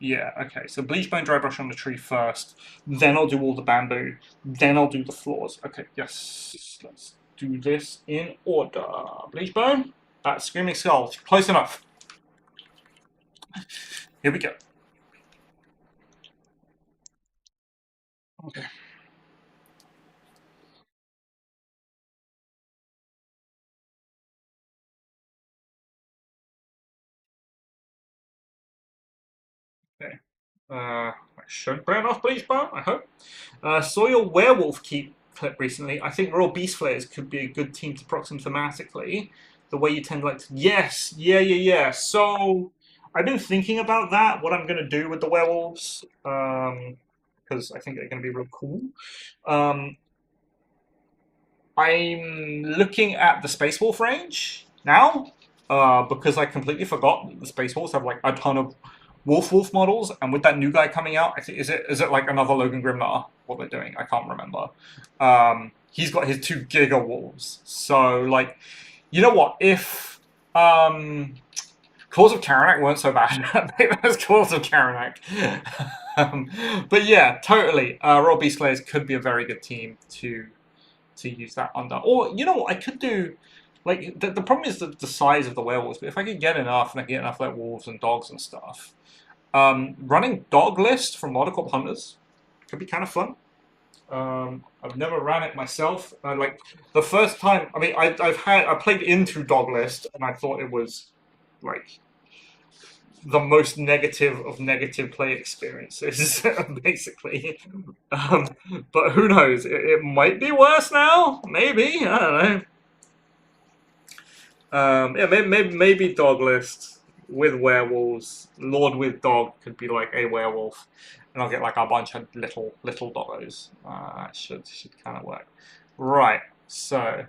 Speaker 1: Yeah, okay. So bleach bone, dry brush on the tree first. Then I'll do all the bamboo. Then I'll do the floors. Okay, yes. Let's do this in order. Bleach bone. That's screaming skull. Close enough. Here we go. Okay. Okay. I should burn off bleach bone, I hope. Saw your werewolf keep clip recently. I think Royal Beast Flayers could be a good team to prox them thematically. The way you tend to like to... Yes, yeah. So I've been thinking about that, what I'm going to do with the werewolves, because I think they're going to be real cool. Um, I'm looking at the Space Wolf range now, because I completely forgot that the Space Wolves have like a ton of Wolf models, and with that new guy coming out, I think is it like another Logan Grimnar? What they're doing, I can't remember. He's got his 2 Giga Wolves, so like, you know what? If Claws of Karanak weren't so bad, those Claws of Karanak. But yeah, totally. Royal Beast Slayers could be a very good team to use that under. Or, you know what, I could do... Like, the problem is the size of the werewolves, but if I could get enough, and I get enough like wolves and dogs and stuff, running dog list from Monocorp Hunters could be kind of fun. I've never ran it myself. Like, the first time... I mean, I played into dog list, and I thought it was, like... the most negative of negative play experiences, basically. But who knows? It might be worse now. Maybe, I don't know. Yeah, maybe dog list with werewolves. Lord with dog could be like a werewolf, and I'll get like a bunch of little doggos. That should kind of work. Right. So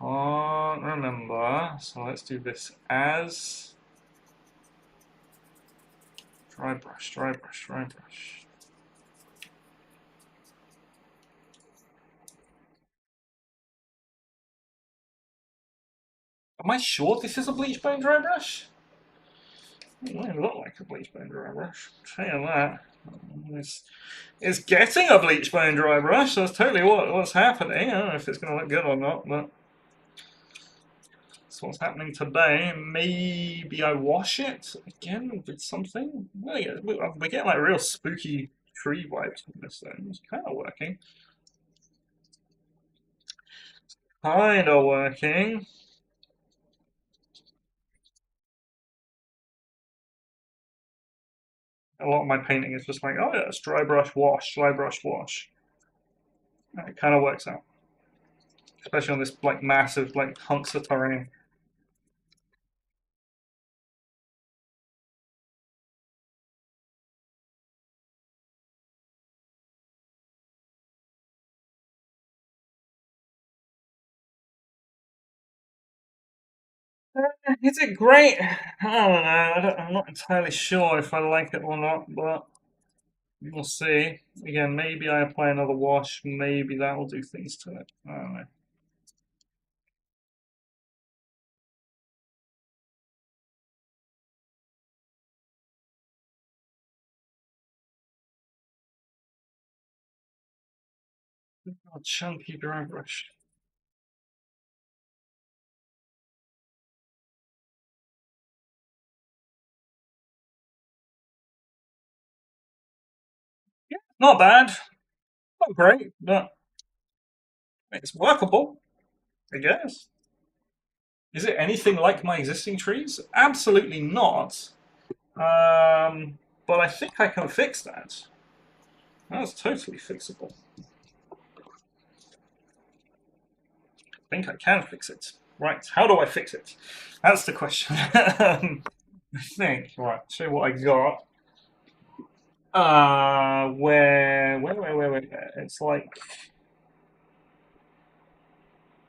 Speaker 1: can't remember. So let's do this as. Dry brush. Am I sure this is a bleach bone dry brush? It might look like a bleach bone dry brush. I'll tell you that. It's getting a bleach bone dry brush. That's totally what's happening. I don't know if it's going to look good or not, but that's what's happening today. Maybe I wash it again with something. We're getting like real spooky tree vibes from this thing. It's kind of working. Kind of working. A lot of my painting is just like, oh yeah, it's dry brush, wash, dry brush, wash. And it kind of works out, especially on this like massive like hunks of terrain. Is it great? I don't know. I'm not entirely sure if I like it or not, but we'll see. Again, maybe I apply another wash. Maybe that will do things to it. I don't know. Oh, chunky dry brush. Yeah, not bad. Not great, but it's workable, I guess. Is it anything like my existing trees? Absolutely not. But I think I can fix that. That's totally fixable. I think I can fix it. Right, how do I fix it? That's the question. I think. Right, show you what I got. Where? It's like.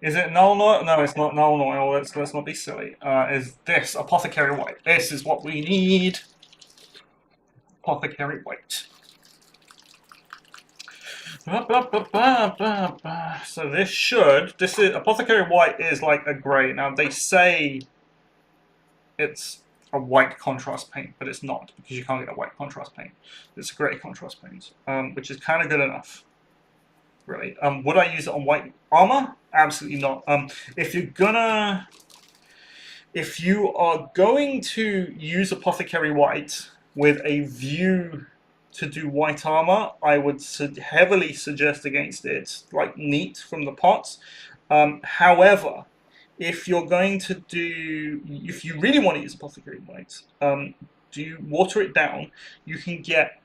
Speaker 1: Is it null oil? No, it's not null oil. Let's not be silly. Is this apothecary white? This is what we need. Apothecary white. So this is apothecary white is like a grey. Now they say it's a white contrast paint, but it's not because you can't get a white contrast paint. It's a grey contrast paint, which is kind of good enough. Really. Would I use it on white armor? Absolutely not. If you are going to use Apothecary White with a view to do white armor, I would heavily suggest against it, like neat from the pots. However, if you're going to if you really want to use Apothecary White, do water it down. You can get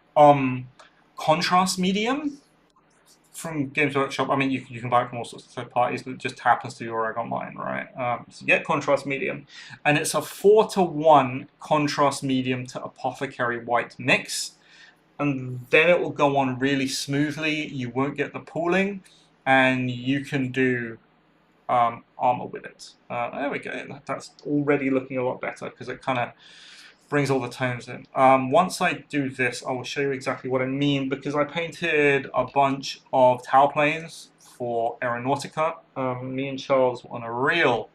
Speaker 1: contrast medium from Games Workshop. I mean, you can buy it from all sorts of third parties, but it just happens to be where I got mine, right? So you get contrast medium, and it's a 4-to-1 contrast medium to Apothecary White mix, and then it will go on really smoothly. You won't get the pooling, and you can do armor with it. There we go. That's already looking a lot better because it kind of brings all the tones in. Once I do this, I will show you exactly what I mean, because I painted a bunch of towel planes for Aeronautica. Me and Charles were on a real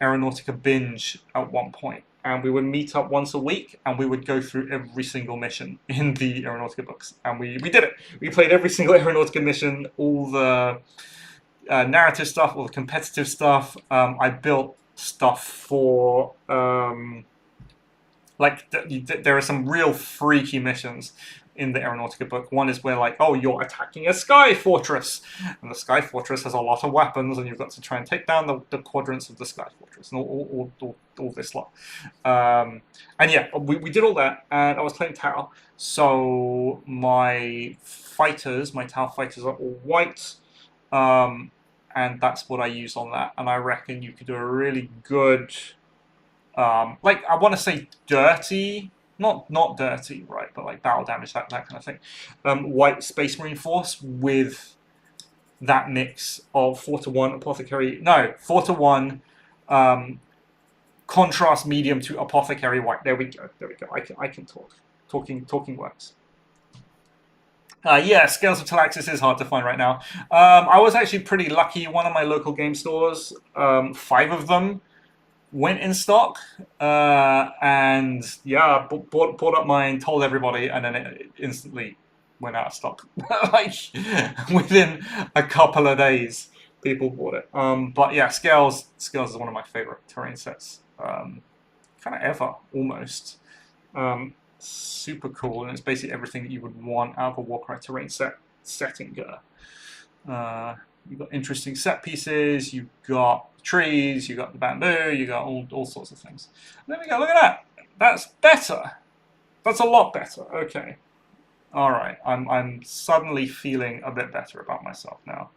Speaker 1: Aeronautica binge at one point, and we would meet up once a week and we would go through every single mission in the Aeronautica books, and we did it. We played every single Aeronautica mission, all the narrative stuff, all the competitive stuff. I built stuff for like there are some real freaky missions in the Aeronautica book. One is where, like, oh, you're attacking a sky fortress, and the sky fortress has a lot of weapons, and you've got to try and take down the quadrants of the sky fortress, and all this lot. And yeah, we did all that, and I was playing Tau, so my Tau fighters are all white, and that's what I use on that, and I reckon you could do a really good, like, I want to say dirty, not dirty, right, but like battle damage, that kind of thing. White Space Marine Force with that mix of 4-to-1 Apothecary, no, 4-to-1 contrast medium to Apothecary White. There we go. I can talk. Talking works. Yeah, Scales of Talaxis is hard to find right now. I was actually pretty lucky. One of my local game stores, 5 of them went in stock, and yeah, bought up mine, told everybody, and then it instantly went out of stock. Like within a couple of days, people bought it. But yeah, Scales is one of my favorite terrain sets, kind of ever, almost. Super cool, and it's basically everything that you would want out of a Warcry terrain setting. You've got interesting set pieces, you've got trees, you've got the bamboo, you've got all sorts of things. There we go, look at that. That's better. That's a lot better. Okay. Alright, I'm suddenly feeling a bit better about myself now.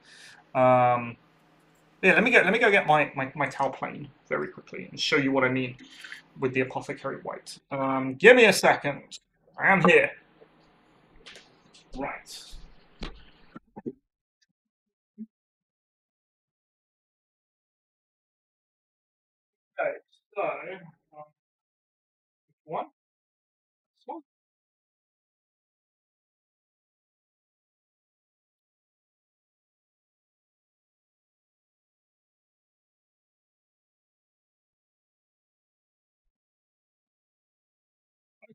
Speaker 1: Yeah, let me go get my towel plane very quickly and show you what I mean with the Apothecary White. Give me a second. I am here. Right. Okay, so one.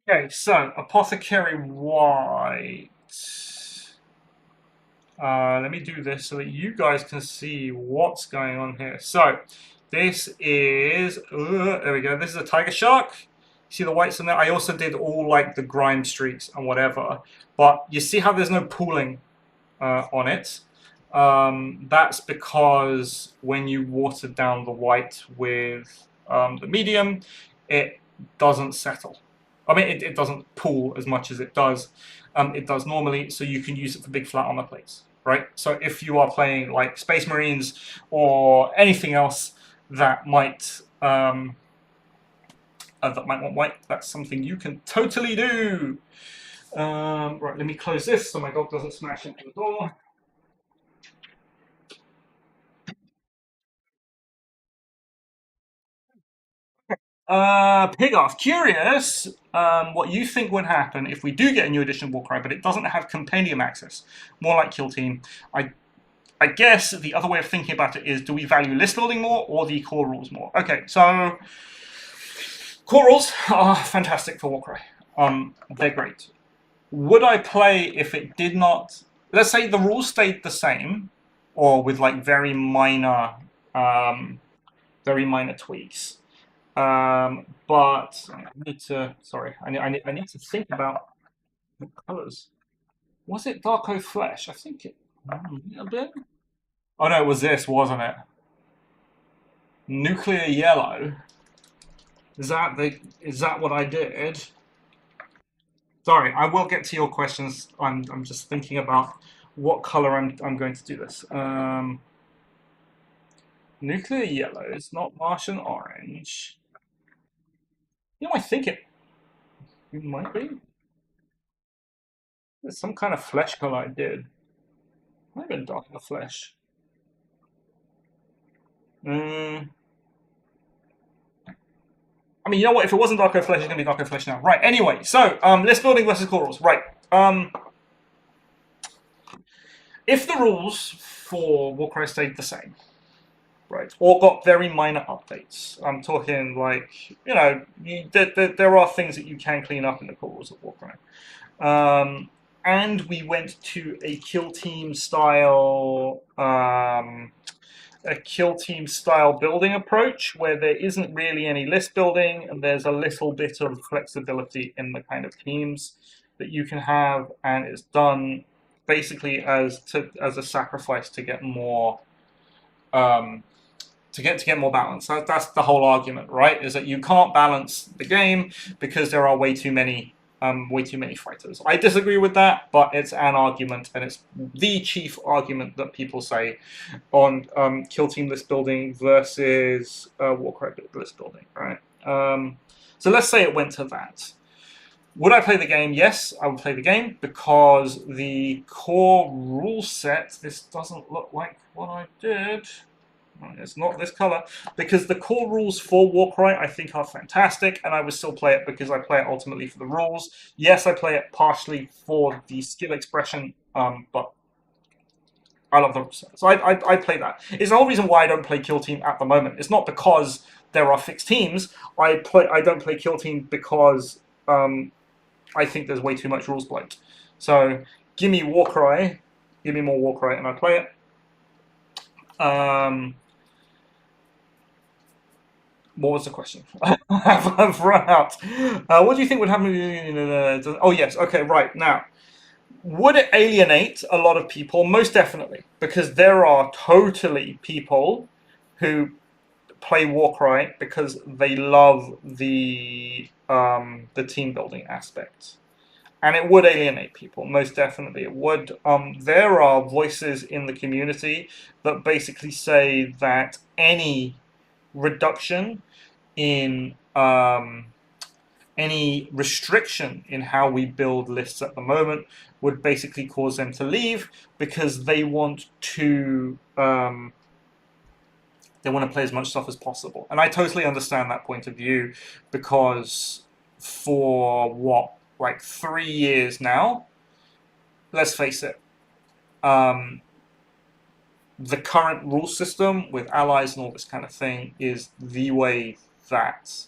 Speaker 1: Okay, so Apothecary White. Let me do this so that you guys can see what's going on here. So this is, there we go. This is a tiger shark. See the whites in there? I also did all like the grime streaks and whatever. But you see how there's no pooling on it? That's because when you water down the white with the medium, it doesn't settle. I mean, it doesn't pool as much as it does normally, so you can use it for big flat armor plates, right? So if you are playing like Space Marines or anything else that might want white, that's something you can totally do. Right, let me close this so my dog doesn't smash into the door. Pigoff, curious what you think would happen if we do get a new edition of Warcry, but it doesn't have compendium access, more like Kill Team. I guess the other way of thinking about it is, do we value list building more or the core rules more? Okay, so Core rules are fantastic for Warcry. They're great. Would I play if it did not? Let's say the rules stayed the same, or with like very minor tweaks. But I need to. Sorry, I need to think about the colors. Was it Darko Flesh? I think it a bit. Oh no, it was this, wasn't it? Nuclear Yellow. Is that what I did? Sorry, I will get to your questions. I'm just thinking about what color I'm going to do this. Nuclear Yellow is not Martian Orange. You know, I think it might be. There's some kind of flesh color I did. Might have been Darker Flesh. I mean, you know what? If it wasn't Darko Flesh, it's going to be Darko Flesh now. Right, anyway. So, list building versus core rules. Right. If the rules for Warcry stayed the same, right, or got very minor updates, I'm talking like, you know, there are things that you can clean up in the core rules of Warcry. And we went to a kill team style building approach where there isn't really any list building and there's a little bit of flexibility in the kind of teams that you can have, and it's done basically as a sacrifice to get more more balance. That's the whole argument, right? Is that you can't balance the game because there are way too many fighters. I disagree with that, but it's an argument, and it's the chief argument that people say on kill team list building versus Warcry list building, right? So let's say it went to that. Would I play the game? Yes, I would play the game because the core rule set, this doesn't look like what I did. It's not this color, because the core rules for Warcry I think are fantastic, and I would still play it because I play it ultimately for the rules. Yes, I play it partially for the skill expression, but I love the rules set. So I play that. It's the whole reason why I don't play Kill Team at the moment. It's not because there are fixed teams. I don't play Kill Team because I think there's way too much rules bloat. So give me Warcry, give me more Warcry, and I play it. What was the question? I've run out. What do you think would happen? Oh yes, okay, right now. Would it alienate a lot of people? Most definitely, because there are totally people who play Warcry because they love the team building aspect. And it would alienate people, most definitely it would. There are voices in the community that basically say that any reduction in any restriction in how we build lists at the moment would basically cause them to leave because they want to play as much stuff as possible. And I totally understand that point of view because for what, like 3 years now, let's face it, the current rule system with allies and all this kind of thing is the way that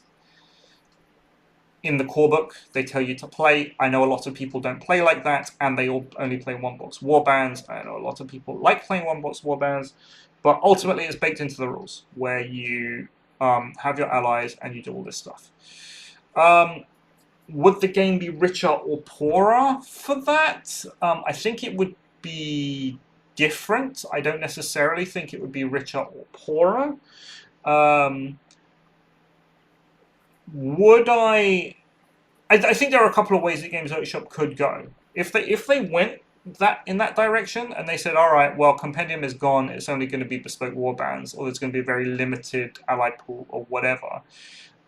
Speaker 1: in the core book they tell you to play. I know a lot of people don't play like that, and they all only play one box warbands. I know a lot of people like playing one box warbands, but ultimately it's baked into the rules where you have your allies and you do all this stuff. Would the game be richer or poorer for that? I think it would be different. I don't necessarily think it would be richer or poorer. Would I think there are a couple of ways that Games Workshop could go. If they went in that direction and they said, all right, well, Compendium is gone, it's only going to be bespoke warbands, or there's going to be a very limited ally pool or whatever.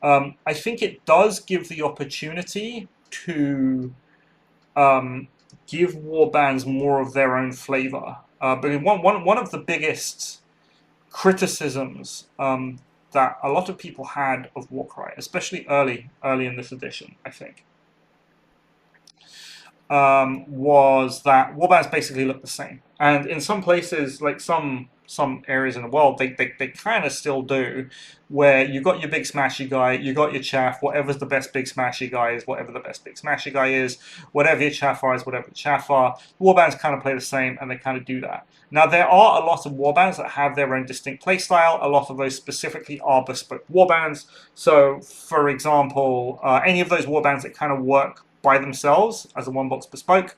Speaker 1: I think it does give the opportunity to give warbands more of their own flavor. But one of the biggest criticisms that a lot of people had of Warcry, especially early in this edition, I think, was that warbands basically look the same. And in some places, like some some areas in the world, they kind of still do, where you got your big smashy guy, you got your chaff, whatever's the best big smashy guy is, whatever the best big smashy guy is, whatever your chaff are is whatever your chaff are. Warbands kind of play the same, and they kind of do that. Now, there are a lot of warbands that have their own distinct playstyle. A lot of those specifically are bespoke warbands. So, for example, any of those warbands that kind of work by themselves as a one-box bespoke,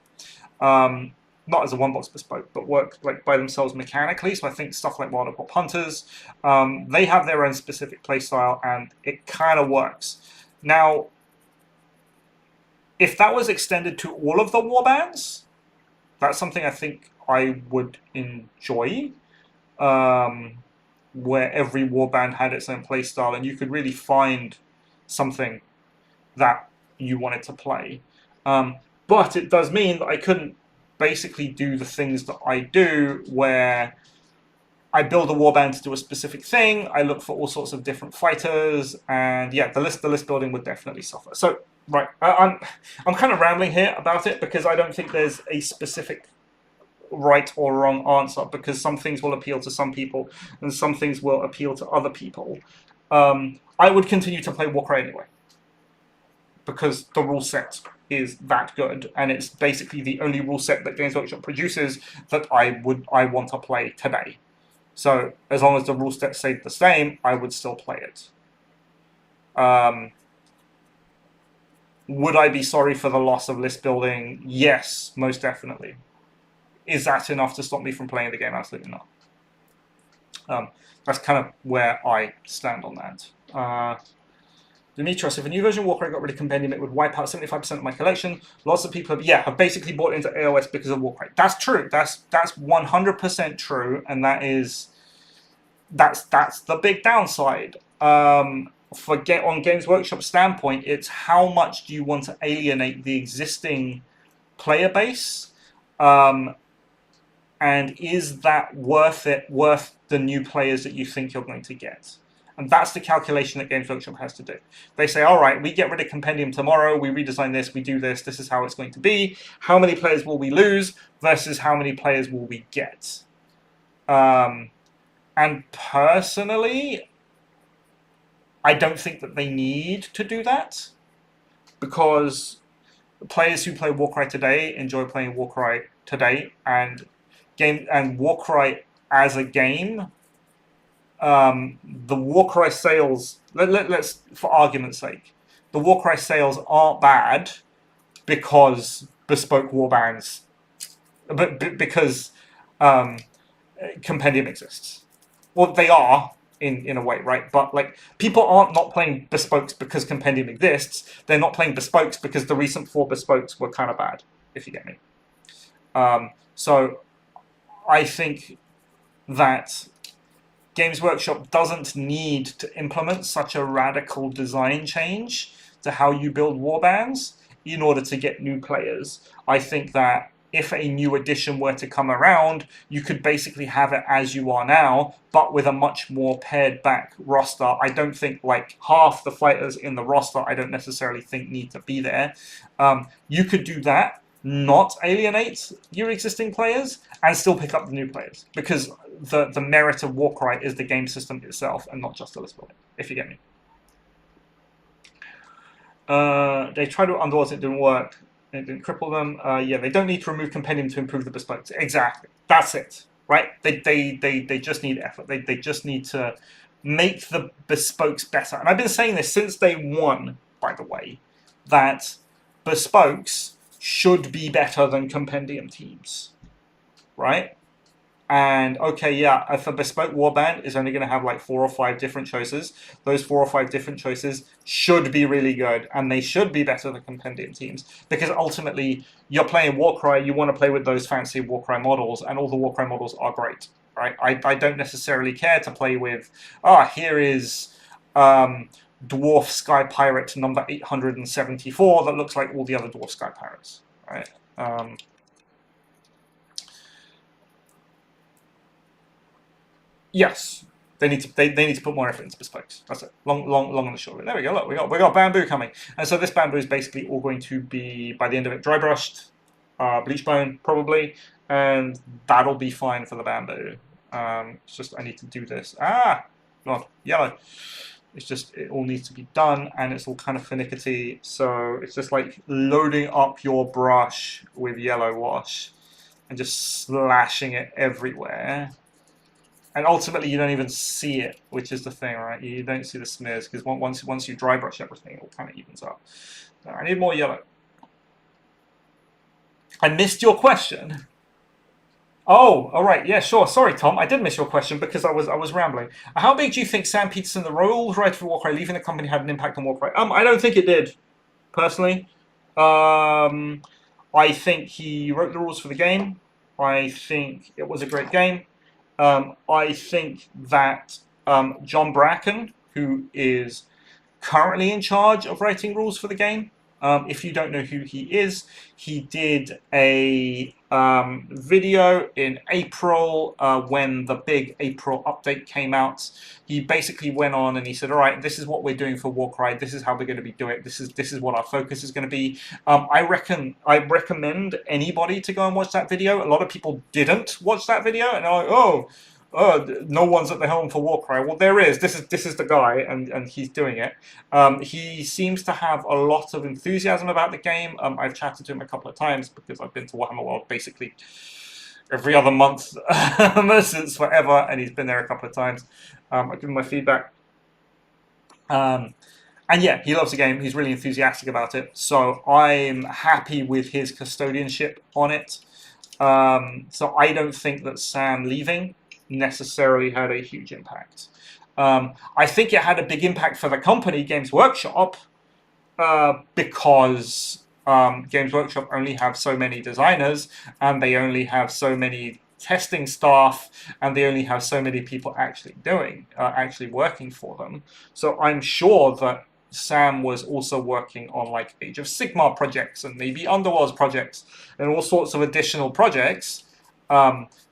Speaker 1: not as a one-box bespoke, but work like by themselves mechanically. So I think stuff like Wild Pop Hunters, they have their own specific playstyle, and it kind of works. Now, if that was extended to all of the warbands, that's something I think I would enjoy, where every warband had its own playstyle, and you could really find something that you wanted to play. But it does mean that I couldn't basically do the things that I do, where I build a warband to do a specific thing, I look for all sorts of different fighters, and yeah, the list building would definitely suffer. So, right, I'm kind of rambling here about it, because I don't think there's a specific right or wrong answer, because some things will appeal to some people, and some things will appeal to other people. I would continue to play Warcry anyway, because the rule set is that good, and it's basically the only rule set that Games Workshop produces that I want to play today. So as long as the rule set stayed the same, I would still play it. Would I be sorry for the loss of list building? Yes, most definitely. Is that enough to stop me from playing the game? Absolutely not. That's kind of where I stand on that. Dimitrios, if a new version of Warcry got rid of Compendium, it would wipe out 75% of my collection. Lots of people have basically bought into AOS because of Warcry. That's true. That's 100% true, and that's the big downside. On Games Workshop's standpoint, it's how much do you want to alienate the existing player base, and is that worth the new players that you think you're going to get? And that's the calculation that Games Workshop has to do. They say, all right, we get rid of Compendium tomorrow, we redesign this, we do this, this is how it's going to be. How many players will we lose versus how many players will we get? And personally, I don't think that they need to do that, because players who play Warcry today enjoy playing Warcry today, and Warcry as a game, the Warcry sales, let's for argument's sake, the Warcry sales aren't bad because bespoke warbands, but because Compendium exists. Well, they are in a way, right? But like, people aren't not playing bespokes because Compendium exists. They're not playing bespokes because the recent 4 bespokes were kind of bad, if you get me. So I think that Games Workshop doesn't need to implement such a radical design change to how you build warbands in order to get new players. I think that if a new edition were to come around, you could basically have it as you are now, but with a much more pared back roster. I don't think like half the fighters in the roster, I don't necessarily think need to be there. You could do that, not alienate your existing players, and still pick up the new players, because the merit of Warcry is the game system itself and not just the list building, if you get me. They tried to Underworlds, it didn't work. It didn't cripple them. Yeah, they don't need to remove Compendium to improve the bespokes. Exactly. That's it. Right? They just need effort. They just need to make the bespokes better. And I've been saying this since day one, by the way, that bespokes should be better than Compendium teams. Right? And okay, yeah, if a bespoke warband is only going to have like 4 or 5 different choices, those 4 or 5 different choices should be really good, and they should be better than Compendium teams, because ultimately you're playing Warcry, you want to play with those fancy Warcry models, and all the Warcry models are great, right? I don't necessarily care to play with, here is Dwarf Sky Pirate number 874 that looks like all the other Dwarf Sky Pirates, right? Yes, they need to put more effort into bespokes. That's it. Long and the short of it. There we go. Look, we got bamboo coming, and so this bamboo is basically all going to be, by the end of it, dry brushed, bleach bone probably, and that'll be fine for the bamboo. It's just I need to do this. Ah, God, yellow. It's just it all needs to be done, and it's all kind of finicky. So it's just like loading up your brush with yellow wash and just slashing it everywhere. And ultimately, you don't even see it, which is the thing, right? You don't see the smears because once you dry brush everything, it all kind of evens up. I need more yellow. I missed your question. Oh, all right, yeah, sure. Sorry, Tom, I did miss your question because I was rambling. How big do you think Sam Peterson, the rules writer for Warcry, leaving the company had an impact on Warcry? I don't think it did, personally. I think he wrote the rules for the game. I think it was a great game. I think that John Bracken, who is currently in charge of writing rules for the game. If you don't know who he is, he did a video in April when the big April update came out. He basically went on and he said, "All right, this is what we're doing for Warcry. This is how we're going to be doing it. This is what our focus is going to be." I recommend anybody to go and watch that video. A lot of people didn't watch that video, and they're like, "Oh, no one's at the helm for Warcry." Well, there is. This is the guy, and he's doing it. He seems to have a lot of enthusiasm about the game. I've chatted to him a couple of times because I've been to Warhammer World basically every other month since forever, and he's been there a couple of times. I've given my feedback. And yeah, he loves the game. He's really enthusiastic about it. So I'm happy with his custodianship on it. So I don't think that Sam leaving necessarily had a huge impact. I think it had a big impact for the company, Games Workshop, because Games Workshop only have so many designers, and they only have so many testing staff, and they only have so many people actually working for them. So I'm sure that Sam was also working on like Age of Sigmar projects and maybe Underworlds projects and all sorts of additional projects.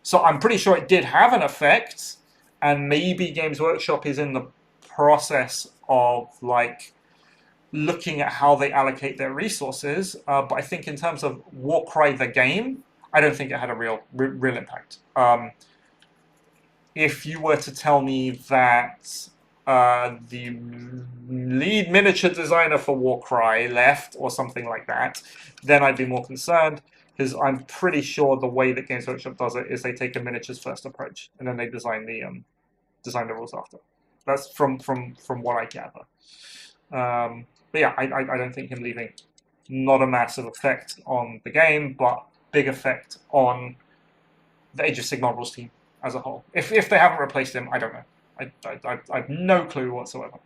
Speaker 1: So I'm pretty sure it did have an effect, and maybe Games Workshop is in the process of like looking at how they allocate their resources. But I think in terms of Warcry the game, I don't think it had a real impact. If you were to tell me that the lead miniature designer for Warcry left or something like that, then I'd be more concerned. Because I'm pretty sure the way that Games Workshop does it is they take a miniatures first approach and then they design the rules after. That's from what I gather. But yeah, I don't think him leaving, not a massive effect on the game, but big effect on the Age of Sigmar rules team as a whole. If they haven't replaced him, I don't know. I have no clue whatsoever.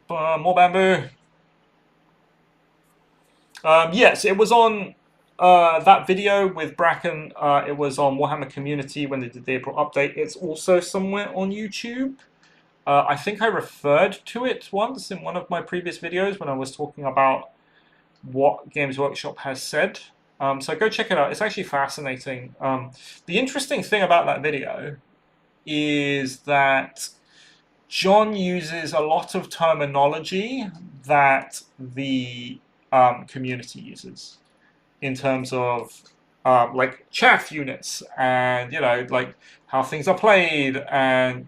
Speaker 1: More bamboo. Yes, it was on that video with Bracken. It was on Warhammer Community when they did the April update. It's also somewhere on YouTube. I think I referred to it once in one of my previous videos when I was talking about what Games Workshop has said. So go check it out. It's actually fascinating. The interesting thing about that video is that John uses a lot of terminology that the community uses in terms of like chaff units and like how things are played and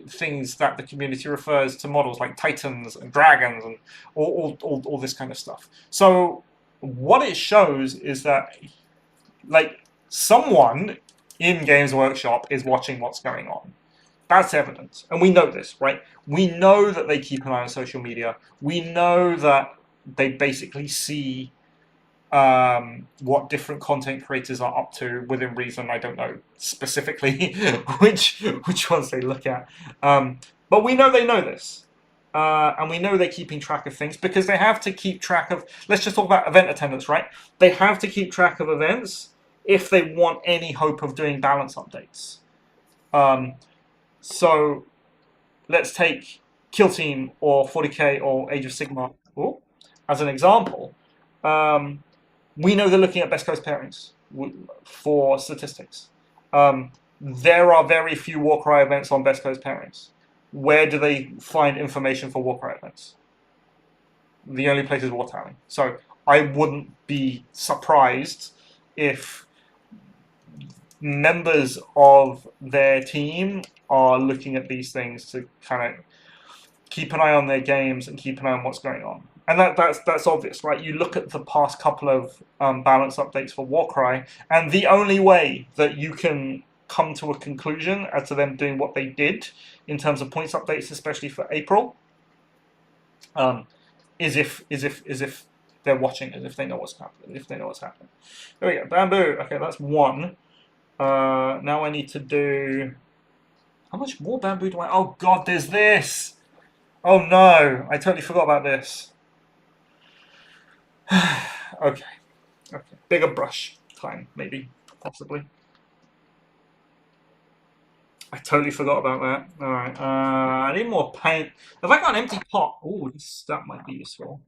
Speaker 1: things that the community refers to models like titans and dragons and all this kind of stuff. So what it shows is that like someone in Games Workshop is watching what's going on. That's evidence. And we know this, right? We know that they keep an eye on social media. We know that they basically see what different content creators are up to within reason. I don't know specifically which ones they look at. But we know they know this. And we know they're keeping track of things because they have to keep track of... Let's just talk about event attendance, right? They have to keep track of events if they want any hope of doing balance updates. So let's take Kill Team or 40k or Age of Sigmar as an example. We know they're looking at best coast pairings for statistics. There are very few Warcry events on best coast pairings. Where do they find information for Warcry events? The only place is Wartally. So I wouldn't be surprised if members of their team are looking at these things to kind of keep an eye on their games and keep an eye on what's going on. And that's obvious, right? You look at the past couple of balance updates for Warcry, and the only way that you can come to a conclusion as to them doing what they did in terms of points updates, especially for April, is if they're watching, as if they know what's happening, if they know what's happening. There we go, bamboo. Okay, that's one. Now I need to do. How much more bamboo do I? Oh God, there's this. Oh no, I totally forgot about this. Okay, bigger brush time, maybe, possibly. I totally forgot about that. All right, I need more paint. Have I got an empty pot? Oh, that might be useful.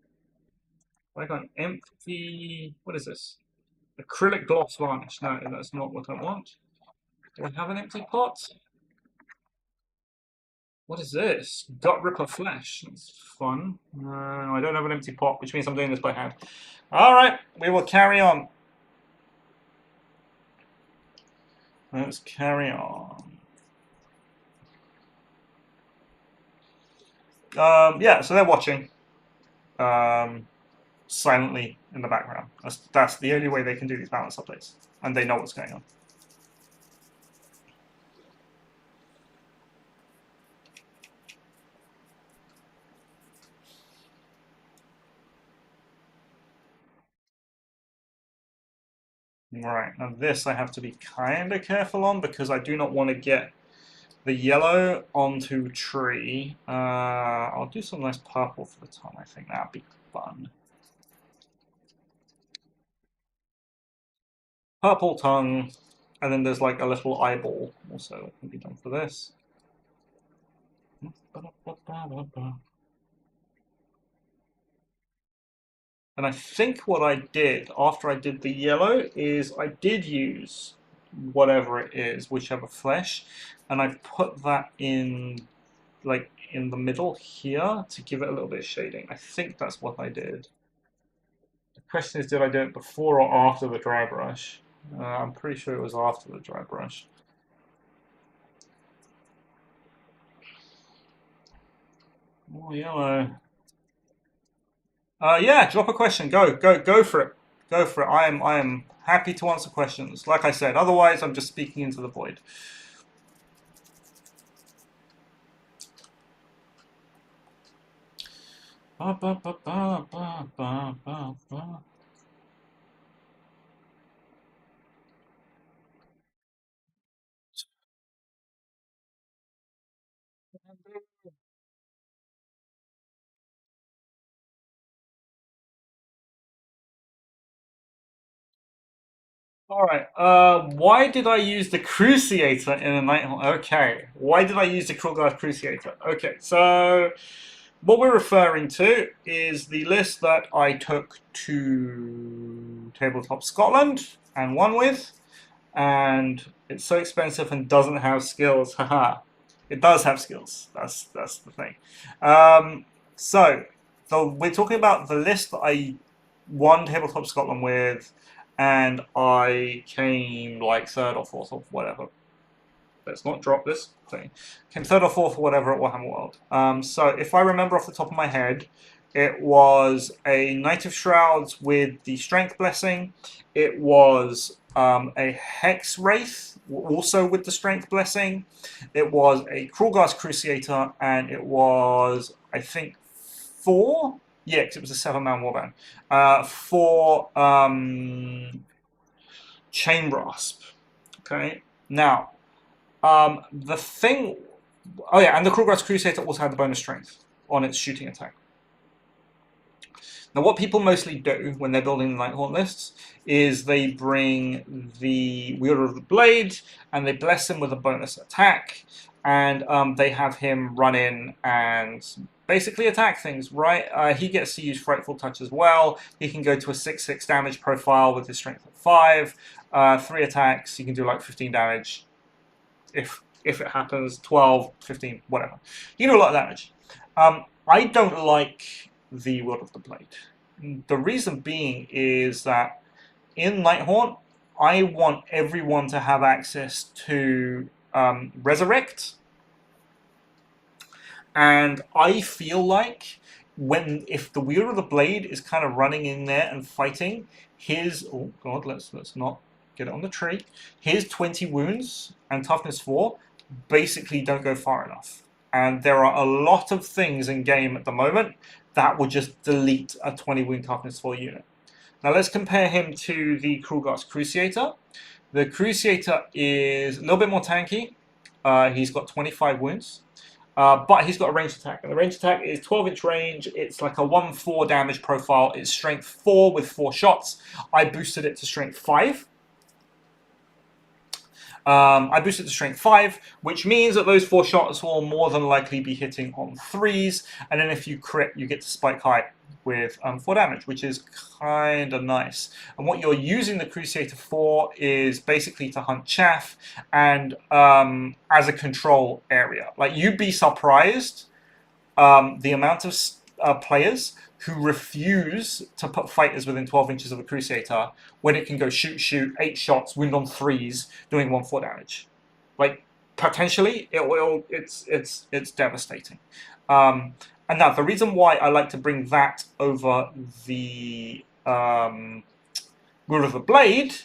Speaker 1: Have I got an empty? What is this? Acrylic gloss varnish. No, that's not what I want. Do I have an empty pot? What is this? Gut Ripper Flesh. That's fun. I don't have an empty pot, which means I'm doing this by hand. All right, we will carry on. Let's carry on. Yeah, so they're watching silently in the background. That's the only way they can do these balance updates, and they know what's going on. Right, now this I have to be kind of careful on because I do not want to get the yellow onto tree. I'll do some nice purple for the tongue. I think that'd be fun. Purple tongue, and then there's like a little eyeball also that can be done for this. And I think what I did after I did the yellow is I did use whatever it is, whichever flesh, and I put that in like in the middle here to give it a little bit of shading. I think that's what I did. The question is, did I do it before or after the dry brush? I'm pretty sure it was after the dry brush. More yellow. Yeah, drop a question. Go for it. Go for it. I am happy to answer questions. Like I said, otherwise I'm just speaking into the void. All right. Why did I use the Cruciator in a night? Okay. Why did I use the Krulgard Cruciator? Okay. So what we're referring to is the list that I took to Tabletop Scotland and won with, and it's so expensive and doesn't have skills. Haha. It does have skills. That's the thing. So we're talking about the list that I won Tabletop Scotland with, and I came like third or fourth or whatever. Let's not drop this thing. Came third or fourth or whatever at Warhammer World. So if I remember off the top of my head, it was a Knight of Shrouds with the Strength Blessing. It was a Hex Wraith, also with the Strength Blessing. It was a Krulgast Cruciator, and it was, I think, 4. Yeah, because it was a 7-man warband. 4 Chain Rasp. Okay, now the thing. Oh yeah, and the Krulgast Cruciator also had the bonus strength on its shooting attack. Now, what people mostly do when they're building the Nighthaunt lists is they bring the Wielder of the Blade and they bless him with a bonus attack, and they have him run in and basically attack things, right? He gets to use Frightful Touch as well. He can go to a 6/6 damage profile with his strength of 5. 3 attacks, he can do like 15 damage if it happens, 12, 15, whatever. You can do a lot of damage. I don't like the Wielder of the Blade. The reason being is that in Nighthaunt, I want everyone to have access to Resurrect. And I feel like if the wielder of the blade is kind of running in there and fighting, oh god, let's not get it on the tree. His 20 wounds and toughness 4 basically don't go far enough. And there are a lot of things in game at the moment that will just delete a 20 wound toughness 4 unit. Now let's compare him to the Krulgast Cruciator. The Cruciator is a little bit more tanky. He's got 25 wounds. But he's got a ranged attack, and the ranged attack is 12-inch range. It's like a 1-4 damage profile. It's strength 4 with 4 shots. I boosted it to strength 5. Which means that those 4 shots will more than likely be hitting on 3s, and then if you crit, you get to spike high with 4 damage, which is kind of nice. And what you're using the Cruciator for is basically to hunt chaff and as a control area. Like, you'd be surprised the amount of players who refuse to put fighters within 12 inches of a Cruciator when it can go shoot, 8 shots, wound on 3s, doing 1-4 damage. Like, potentially, it's devastating. And now, the reason why I like to bring that over the Wielder of the Blade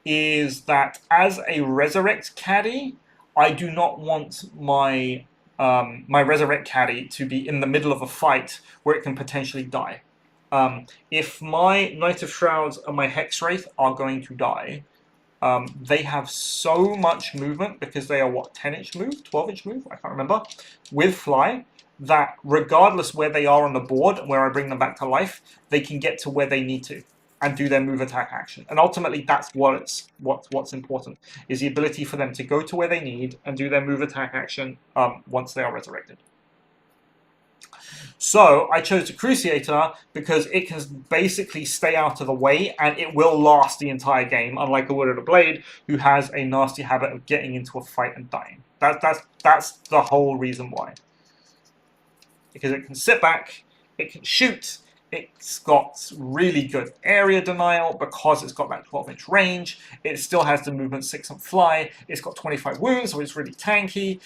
Speaker 1: is that as a Resurrect caddy, I do not want my my Resurrect caddy to be in the middle of a fight where it can potentially die. If my Knight of Shrouds and my Hexwraith are going to die, they have so much movement because they are, what, 10-inch move? 12-inch move? I can't remember. With Fly, that regardless where they are on the board and where I bring them back to life, they can get to where they need to and do their move attack action. And ultimately, that's what's important, is the ability for them to go to where they need and do their move attack action once they are resurrected. So I chose the Cruciator because it can basically stay out of the way and it will last the entire game, unlike a Wielder of the Blade, who has a nasty habit of getting into a fight and dying. That's the whole reason why. Because it can sit back, it can shoot, it's got really good area denial because it's got that 12-inch range. It still has the movement 6 and fly. It's got 25 wounds, so it's really tanky.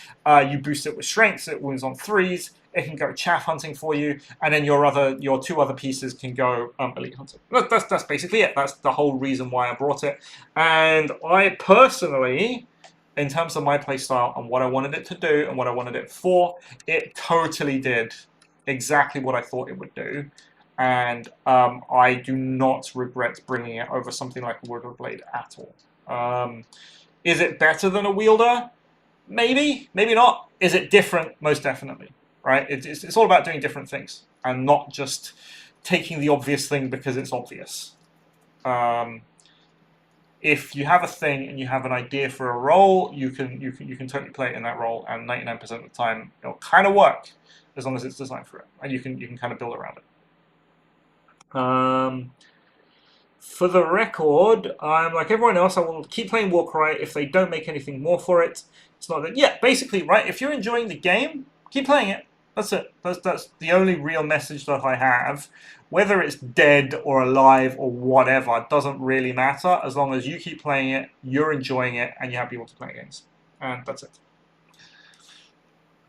Speaker 1: You boost it with strength, so it wounds on 3s. It can go chaff hunting for you, and then your 2 other pieces can go elite hunting. That's basically it. That's the whole reason why I brought it. And I personally, in terms of my playstyle and what I wanted it to do and what I wanted it for, it totally did exactly what I thought it would do. And I do not regret bringing it over something like a Wielder of the Blade at all. Is it better than a Wielder? Maybe, maybe not. Is it different? Most definitely. Right? It's all about doing different things and not just taking the obvious thing because it's obvious. If you have a thing and you have an idea for a role, you can totally play it in that role, and 99% of the time it'll kind of work as long as it's designed for it, and you can kind of build around it. For the record, I'm like everyone else. I will keep playing Warcry if they don't make anything more for it. It's not that, yeah, basically, right? If you're enjoying the game, keep playing it. That's it. That's the only real message that I have. Whether it's dead or alive or whatever, doesn't really matter as long as you keep playing it, you're enjoying it, and you're happy to play games. And that's it.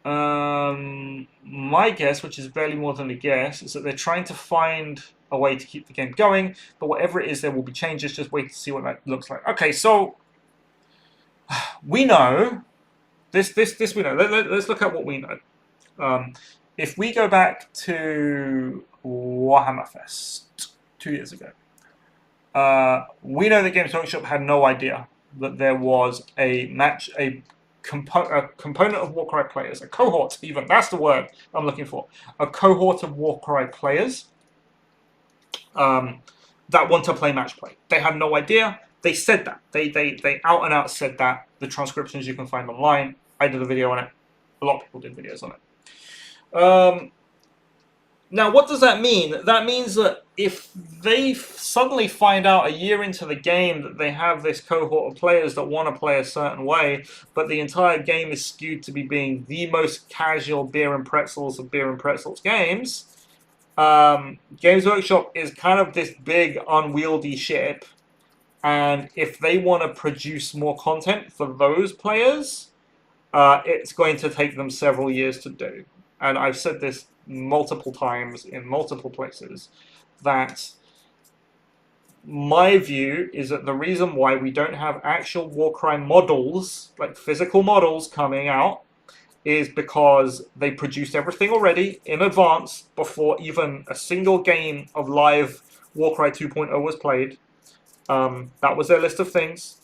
Speaker 1: My guess, which is barely more than a guess, is that they're trying to find a way to keep the game going, but whatever it is, there will be changes. Just wait to see what that looks like. Okay, so we know this we know. Let's look at what we know. If we go back to Warhammer Fest 2 years ago, we know that Games Workshop had no idea that there was a component of Warcry players, a cohort even, that's the word I'm looking for, a cohort of Warcry players that want to play match play. They had no idea. They said that. They out and out said that. The transcriptions you can find online. I did a video on it. A lot of people did videos on it. Now, what does that mean? That means that if they suddenly find out a year into the game that they have this cohort of players that want to play a certain way, but the entire game is skewed to be being the most casual beer and pretzels of beer and pretzels games, Games Workshop is kind of this big unwieldy ship And if they want to produce more content for those players, it's going to take them several years to do. And I've said this multiple times in multiple places, that my view is that the reason why we don't have actual Warcry models, like physical models coming out, is because they produced everything already in advance before even a single game of live Warcry 2.0 was played. That was their list of things.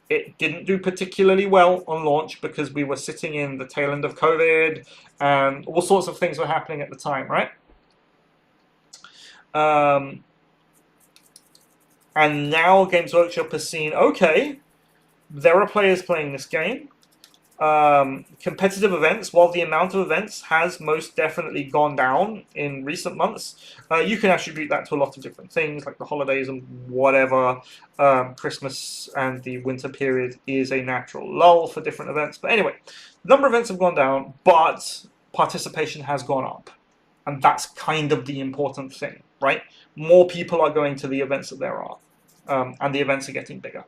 Speaker 1: It didn't do particularly well on launch because we were sitting in the tail end of COVID and all sorts of things were happening at the time, right? And now Games Workshop has seen, okay, there are players playing this game. Competitive events, while the amount of events has most definitely gone down in recent months, you can attribute that to a lot of different things, like the holidays and whatever. Christmas and the winter period is a natural lull for different events. But anyway, the number of events have gone down, but participation has gone up. And that's kind of the important thing, right? More people are going to the events that there are, and the events are getting bigger.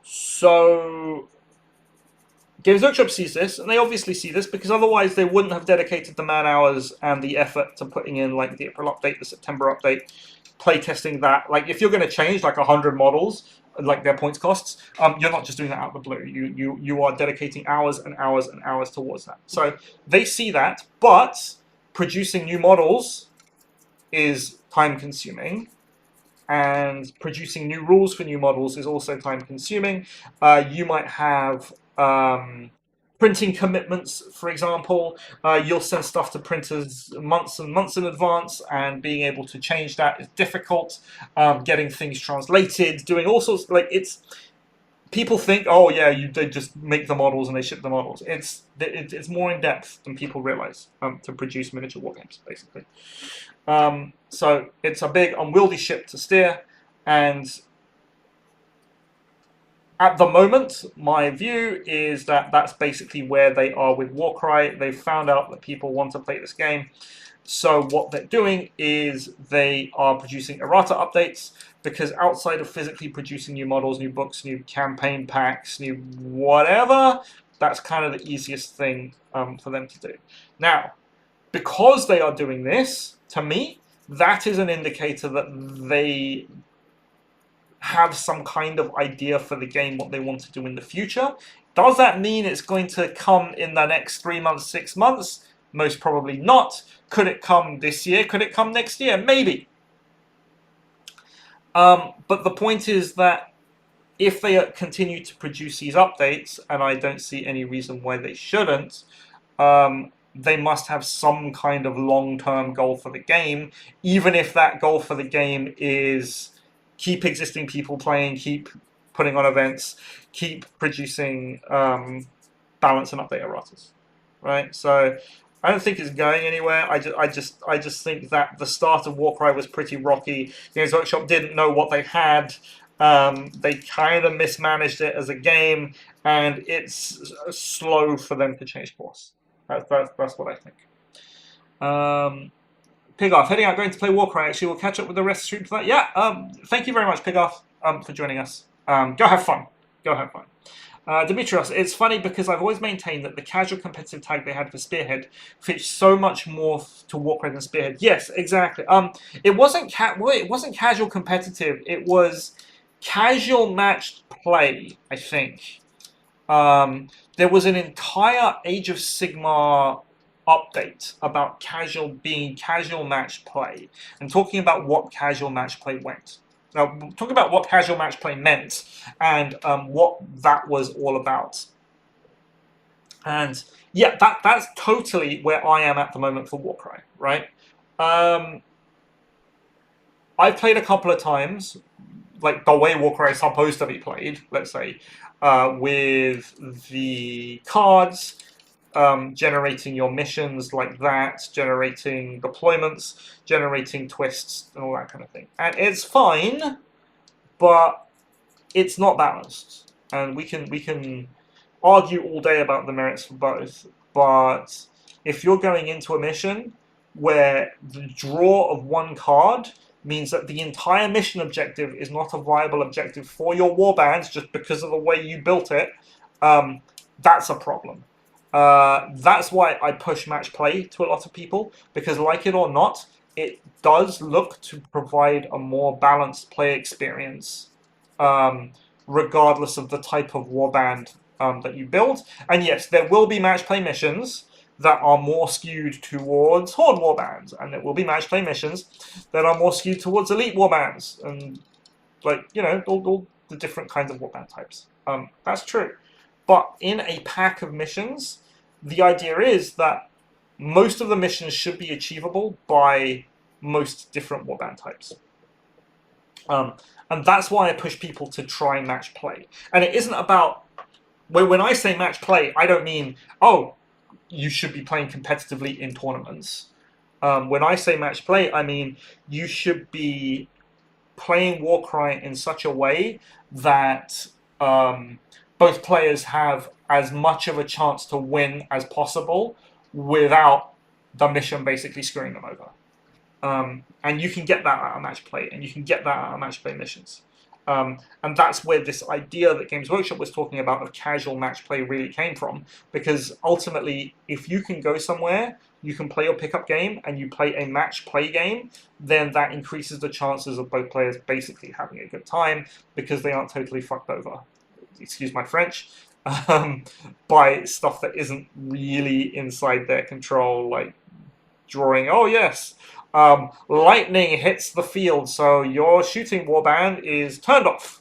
Speaker 1: So Games Workshop sees this, and they obviously see this because otherwise they wouldn't have dedicated the man hours and the effort to putting in like the April update, the September update, playtesting that. Like if you're going to change like 100 models, like their points costs, you're not just doing that out of the blue. You are dedicating hours and hours and hours towards that. So they see that, but producing new models is time consuming. And producing new rules for new models is also time consuming. You might have printing commitments, for example. You'll send stuff to printers months and months in advance, and being able to change that is difficult. Getting things translated, doing all sorts, like it's, people think, oh yeah, they just make the models and they ship the models. It's more in depth than people realize to produce miniature war games, basically. So it's a big unwieldy ship to steer, and at the moment, my view is that that's basically where they are with Warcry. They've found out that people want to play this game. So what they're doing is they are producing errata updates, because outside of physically producing new models, new books, new campaign packs, new whatever, that's kind of the easiest thing for them to do. Now, because they are doing this, to me, that is an indicator that they have some kind of idea for the game, what they want to do in the future. Does that mean it's going to come in the next 3 months, 6 months? Most probably not. Could it come this year? Could it come next year? Maybe. But the point is that if they continue to produce these updates, and I don't see any reason why they shouldn't, they must have some kind of long-term goal for the game, even if that goal for the game is keep existing people playing, keep putting on events, keep producing balance and update erratas, right? So I don't think it's going anywhere. I just think that the start of Warcry was pretty rocky. Games Workshop didn't know what they had. They kind of mismanaged it as a game, and it's slow for them to change course. That's what I think. Pigarth, heading out, going to play Warcry. Actually, we'll catch up with the rest of the stream for that. Yeah, thank you very much, Pigarth, for joining us. Go have fun. Go have fun. Dimitrios, it's funny because I've always maintained that the casual competitive tag they had for Spearhead fits so much more to Warcry than Spearhead. Yes, exactly. It wasn't casual competitive. It was casual matched play, I think. There was an entire Age of Sigmar update about being casual match play, and talking about what casual match play meant. Now, talking about what casual match play meant, and what that was all about. And yeah, that's totally where I am at the moment for Warcry, right? I've played a couple of times, like the way Warcry is supposed to be played, let's say, with the cards, generating your missions like that, generating deployments, generating twists, and all that kind of thing. And it's fine, but it's not balanced. And we can argue all day about the merits for both, but if you're going into a mission where the draw of one card means that the entire mission objective is not a viable objective for your warbands just because of the way you built it, that's a problem. That's why I push match play to a lot of people, because like it or not, it does look to provide a more balanced play experience, regardless of the type of warband that you build. And yes, there will be match play missions that are more skewed towards Horde warbands, and there will be match play missions that are more skewed towards Elite warbands, and like, you know, all the different kinds of warband types. That's true. But in a pack of missions, the idea is that most of the missions should be achievable by most different warband types. And that's why I push people to try match play. And it isn't about, when I say match play, I don't mean, oh, you should be playing competitively in tournaments. When I say match play, I mean you should be playing Warcry in such a way that both players have as much of a chance to win as possible without the mission basically screwing them over. And you can get that out of match play, and you can get that out of match play missions. And that's where this idea that Games Workshop was talking about of casual match play really came from. Because ultimately, if you can go somewhere, you can play your pickup game, and you play a match play game, then that increases the chances of both players basically having a good time, because they aren't totally fucked over, excuse my French, by stuff that isn't really inside their control, like drawing, oh yes, lightning hits the field, so your shooting warband is turned off.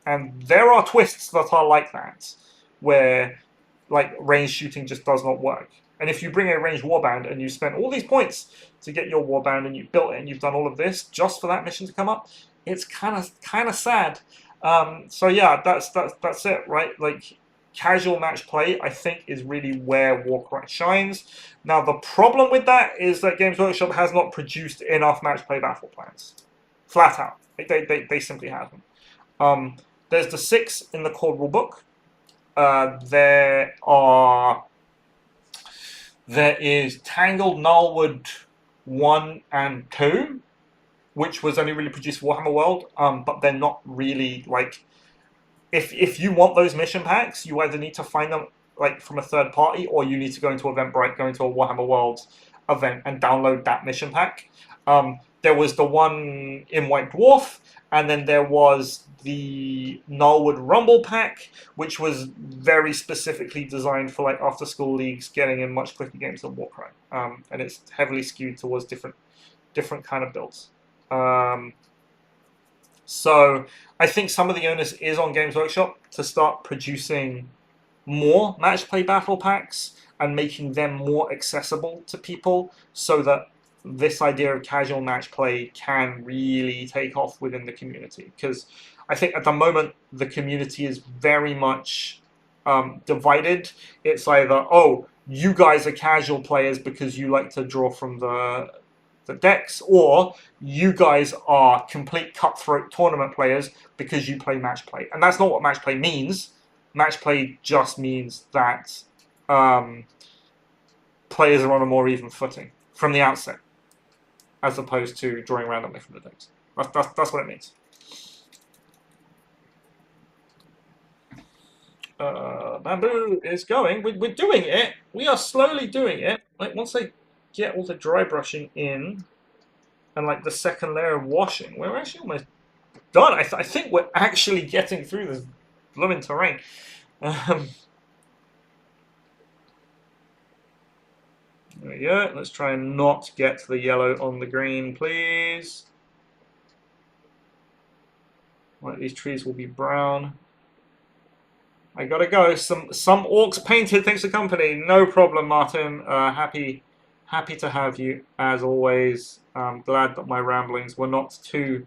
Speaker 1: And there are twists that are like that, where like ranged shooting just does not work. And if you bring a ranged warband and you spent all these points to get your warband, and you built it, and you've done all of this just for that mission to come up, it's kind of sad. So yeah, that's it, right? Like, casual match play, I think, is really where Warcry shines. Now, the problem with that is that Games Workshop has not produced enough match play battle plans. Flat out. They simply haven't. There's the 6 in the core rulebook. There is Tangled Nullwood 1 and 2, which was only really produced for Warhammer World, but they're not really, like, if you want those mission packs, you either need to find them like from a third party, or you need to go into Eventbrite, go into a Warhammer World event, and download that mission pack. There was the one in White Dwarf, and then there was the Nullwood Rumble pack, which was very specifically designed for like after school leagues getting in much quicker games than Warcry, and it's heavily skewed towards different kind of builds. So I think some of the onus is on Games Workshop to start producing more match play battle packs and making them more accessible to people, so that this idea of casual match play can really take off within the community. Because I think at the moment the community is very much divided. It's either, oh, you guys are casual players because you like to draw from the decks, or you guys are complete cutthroat tournament players because you play match play. And that's not what match play means. Match play just means that players are on a more even footing from the outset, as opposed to drawing randomly from the decks. That's what it means. Bamboo is going. We're doing it. We are slowly doing it. Like, once I get all the dry brushing in and like the second layer of washing, we're actually almost done. I think we're actually getting through this blooming terrain. There we go. Let's try and not get the yellow on the green, please. Right, these trees will be brown. I gotta go. Some orcs painted. Thanks for company. No problem, Martin. Happy to have you as always. I'm glad that my ramblings were not too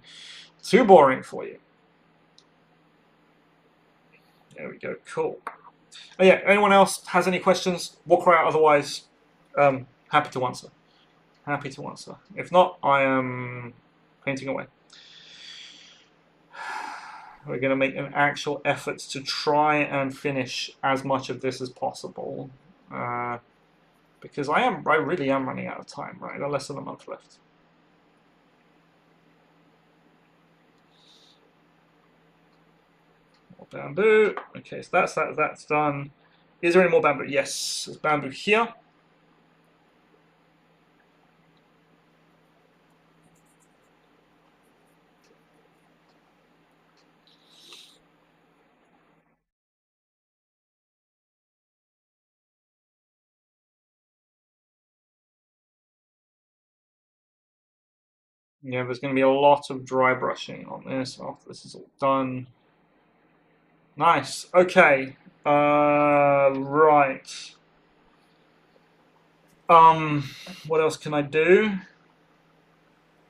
Speaker 1: boring for you. There we go. Cool. Oh, yeah. Anyone else has any questions? Warcry otherwise. Happy to answer. Happy to answer. If not, I am painting away. We're going to make an actual effort to try and finish as much of this as possible, because I really am running out of time. Right, I got less than a month left. Bamboo. Okay, so that's done. Is there any more bamboo? Yes, there's bamboo here. Yeah, there's going to be a lot of dry brushing on this after this is all done. Nice. Okay. Right. What else can I do?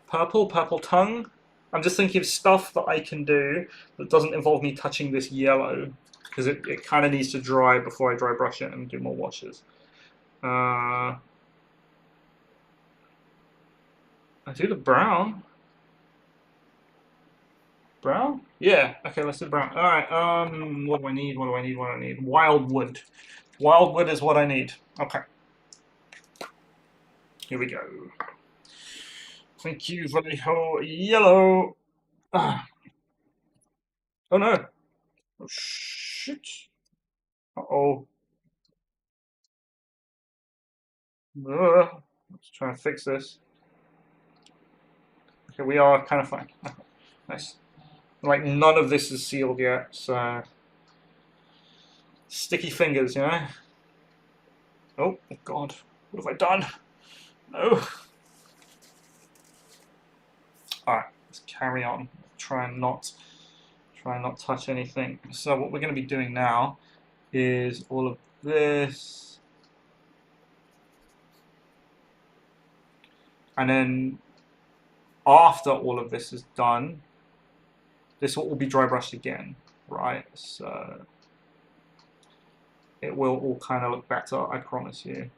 Speaker 1: Purple tongue. I'm just thinking of stuff that I can do that doesn't involve me touching this yellow, because it kind of needs to dry before I dry brush it and do more washes. I do the brown. Brown? Yeah. Okay, let's do brown. All right. What do I need? What do I need? What do I need? Wildwood. Wildwood is what I need. Okay. Here we go. Thank you for the whole yellow. Ah. Oh no. Oh shit. Uh-oh. Let's try and fix this. Okay, we are kind of fine. Nice. Like, none of this is sealed yet, so... Sticky fingers, you know? Oh, God. What have I done? No. Alright, let's carry on. Try and not touch anything. So what we're going to be doing now is all of this. And then after all of this is done, this will all be dry brushed again, right? So it will all kind of look better, I promise you.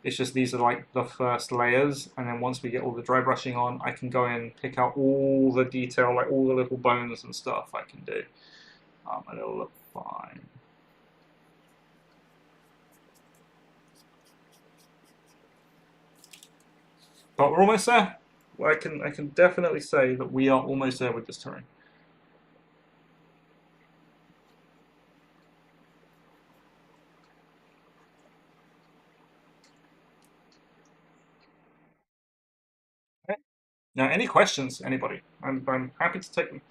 Speaker 1: It's just these are like the first layers, and then once we get all the dry brushing on, I can go in, pick out all the detail, like all the little bones and stuff I can do, and it'll look fine. But we're almost there. I can definitely say that we are almost there with this terrain. Okay. Now, any questions, anybody? I'm happy to take them.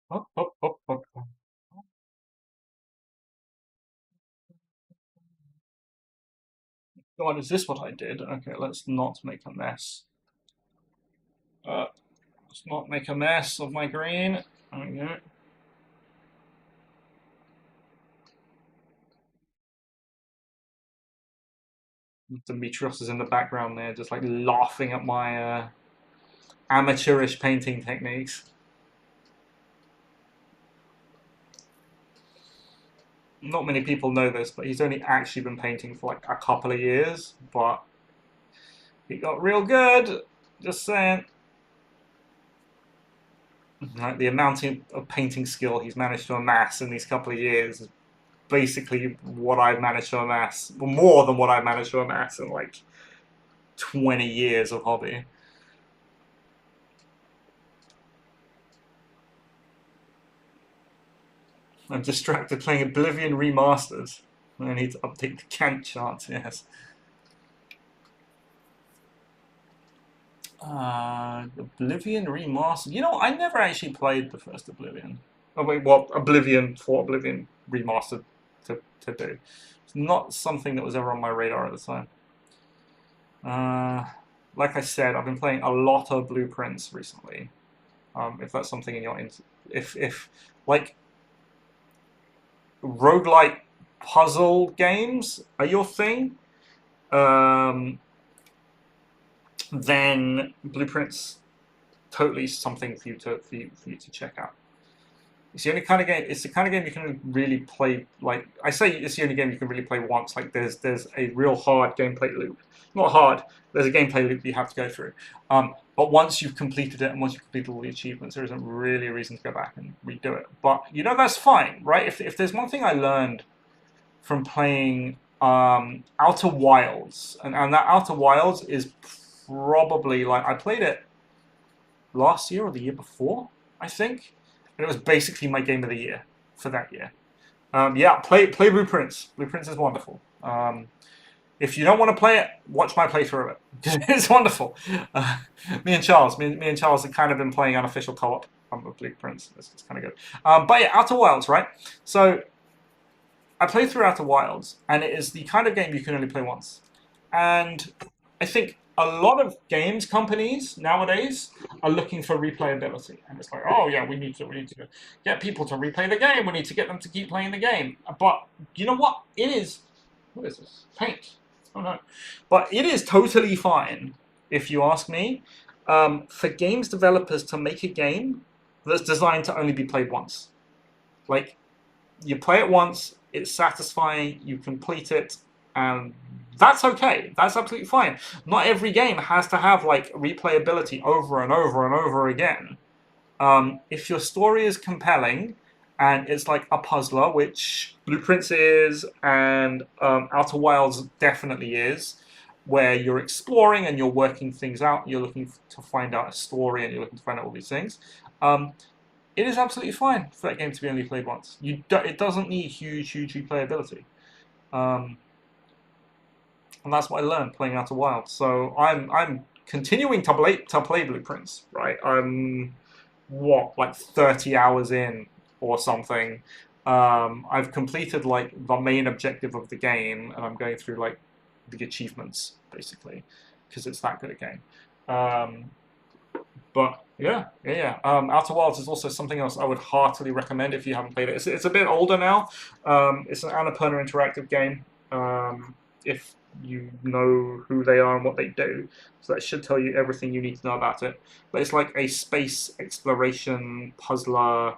Speaker 1: Oh, oh, oh, oh, oh. God, is this what I did? Okay, let's not make a mess. Let's not make a mess of my green. There we go. Demetrios is in the background there, just like laughing at my amateurish painting techniques. Not many people know this, but he's only actually been painting for like a couple of years, but he got real good. Just saying. Like the amount of painting skill he's managed to amass in these couple of years is basically what I've managed to amass, well, more than what I've managed to amass in like 20 years of hobby. I'm distracted playing Oblivion Remastered. I need to update the Gantt chart, yes. Oblivion Remastered. You know, I never actually played the first Oblivion. Oh wait, well, Oblivion for Oblivion Remastered to do. It's not something that was ever on my radar at the time. Like I said, I've been playing a lot of Blueprints recently. If that's something in your if like roguelike puzzle games are your thing, then Blueprints totally something for you to check out. It's the only kind of game. It's the kind of game you can really play. Like I say, it's the only game you can really play once. Like there's a real hard gameplay loop. Not hard. There's a gameplay loop you have to go through. But once you've completed it and once you've completed all the achievements, there isn't really a reason to go back and redo it. But you know that's fine, right? If there's one thing I learned from playing Outer Wilds, and that Outer Wilds is probably like I played it last year or the year before, I think. And it was basically my game of the year for that year. Yeah, play Blueprints. Blueprints is wonderful. If you don't want to play it, watch my playthrough of it. It's wonderful. Me and Charles have kind of been playing unofficial co-op with Blueprints. It's kind of good. But yeah, Outer Wilds, right? So I played through Outer Wilds, and it is the kind of game you can only play once. And I think a lot of games companies nowadays are looking for replayability, and it's like, oh yeah, we need to get people to replay the game. We need to get them to keep playing the game. But you know what? It is. What is this? Paint. Oh no. But it is totally fine, if you ask me, for games developers to make a game that's designed to only be played once. Like, you play it once, it's satisfying, you complete it, and that's okay. That's absolutely fine. Not every game has to have like replayability over and over and over again. If your story is compelling and it's like a puzzler, which Blueprints is, and Outer Wilds definitely is, where you're exploring and you're working things out, you're looking to find out a story and you're looking to find out all these things. It is absolutely fine for that game to be only played once. It doesn't need huge replayability. And that's what I learned playing Outer Wilds. So I'm continuing to play Blueprints, right? I'm like 30 hours in or something. I've completed like the main objective of the game, and I'm going through like the achievements basically because it's that good a game. But yeah. Outer Wilds is also something else I would heartily recommend if you haven't played it. It's a bit older now. It's an Annapurna interactive game. If you know who they are and what they do, so that should tell you everything you need to know about it. But it's like a space exploration puzzler,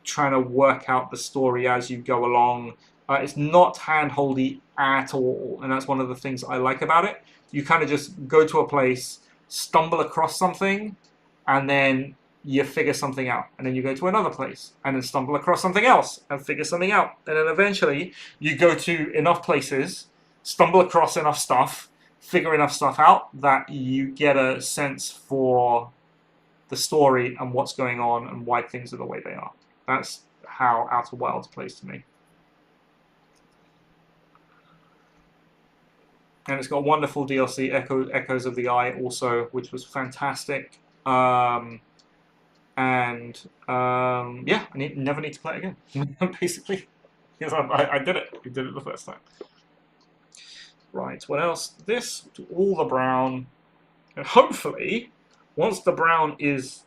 Speaker 1: trying to work out the story as you go along. It's not hand-holdy at all, and that's one of the things I like about it. You kind of just go to a place, stumble across something, and then you figure something out. And then you go to another place, and then stumble across something else, and figure something out. And then eventually, you go to enough places, stumble across enough stuff, figure enough stuff out, that you get a sense for the story and what's going on and why things are the way they are. That's how Outer Wilds plays to me. And it's got wonderful DLC, Echoes of the Eye, also, which was fantastic. Yeah, I never need to play it again, basically, because I did it. We did it the first time. Right, what else? This, all the brown, and hopefully, once the brown is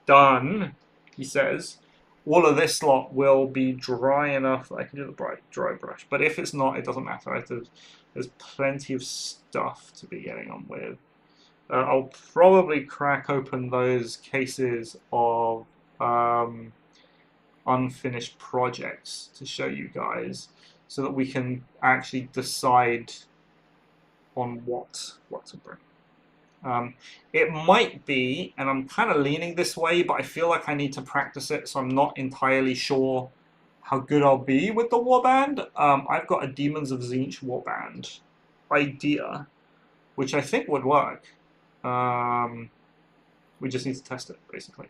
Speaker 1: done, he says, all of this lot will be dry enough that I can do the dry brush. But if it's not, it doesn't matter. There's plenty of stuff to be getting on with. I'll probably crack open those cases of unfinished projects to show you guys, so that we can actually decide on what to bring. It might be, and I'm kind of leaning this way, but I feel like I need to practice it, so I'm not entirely sure how good I'll be with the warband. I've got a Demons of Tzeentch warband idea, which I think would work. We just need to test it, basically.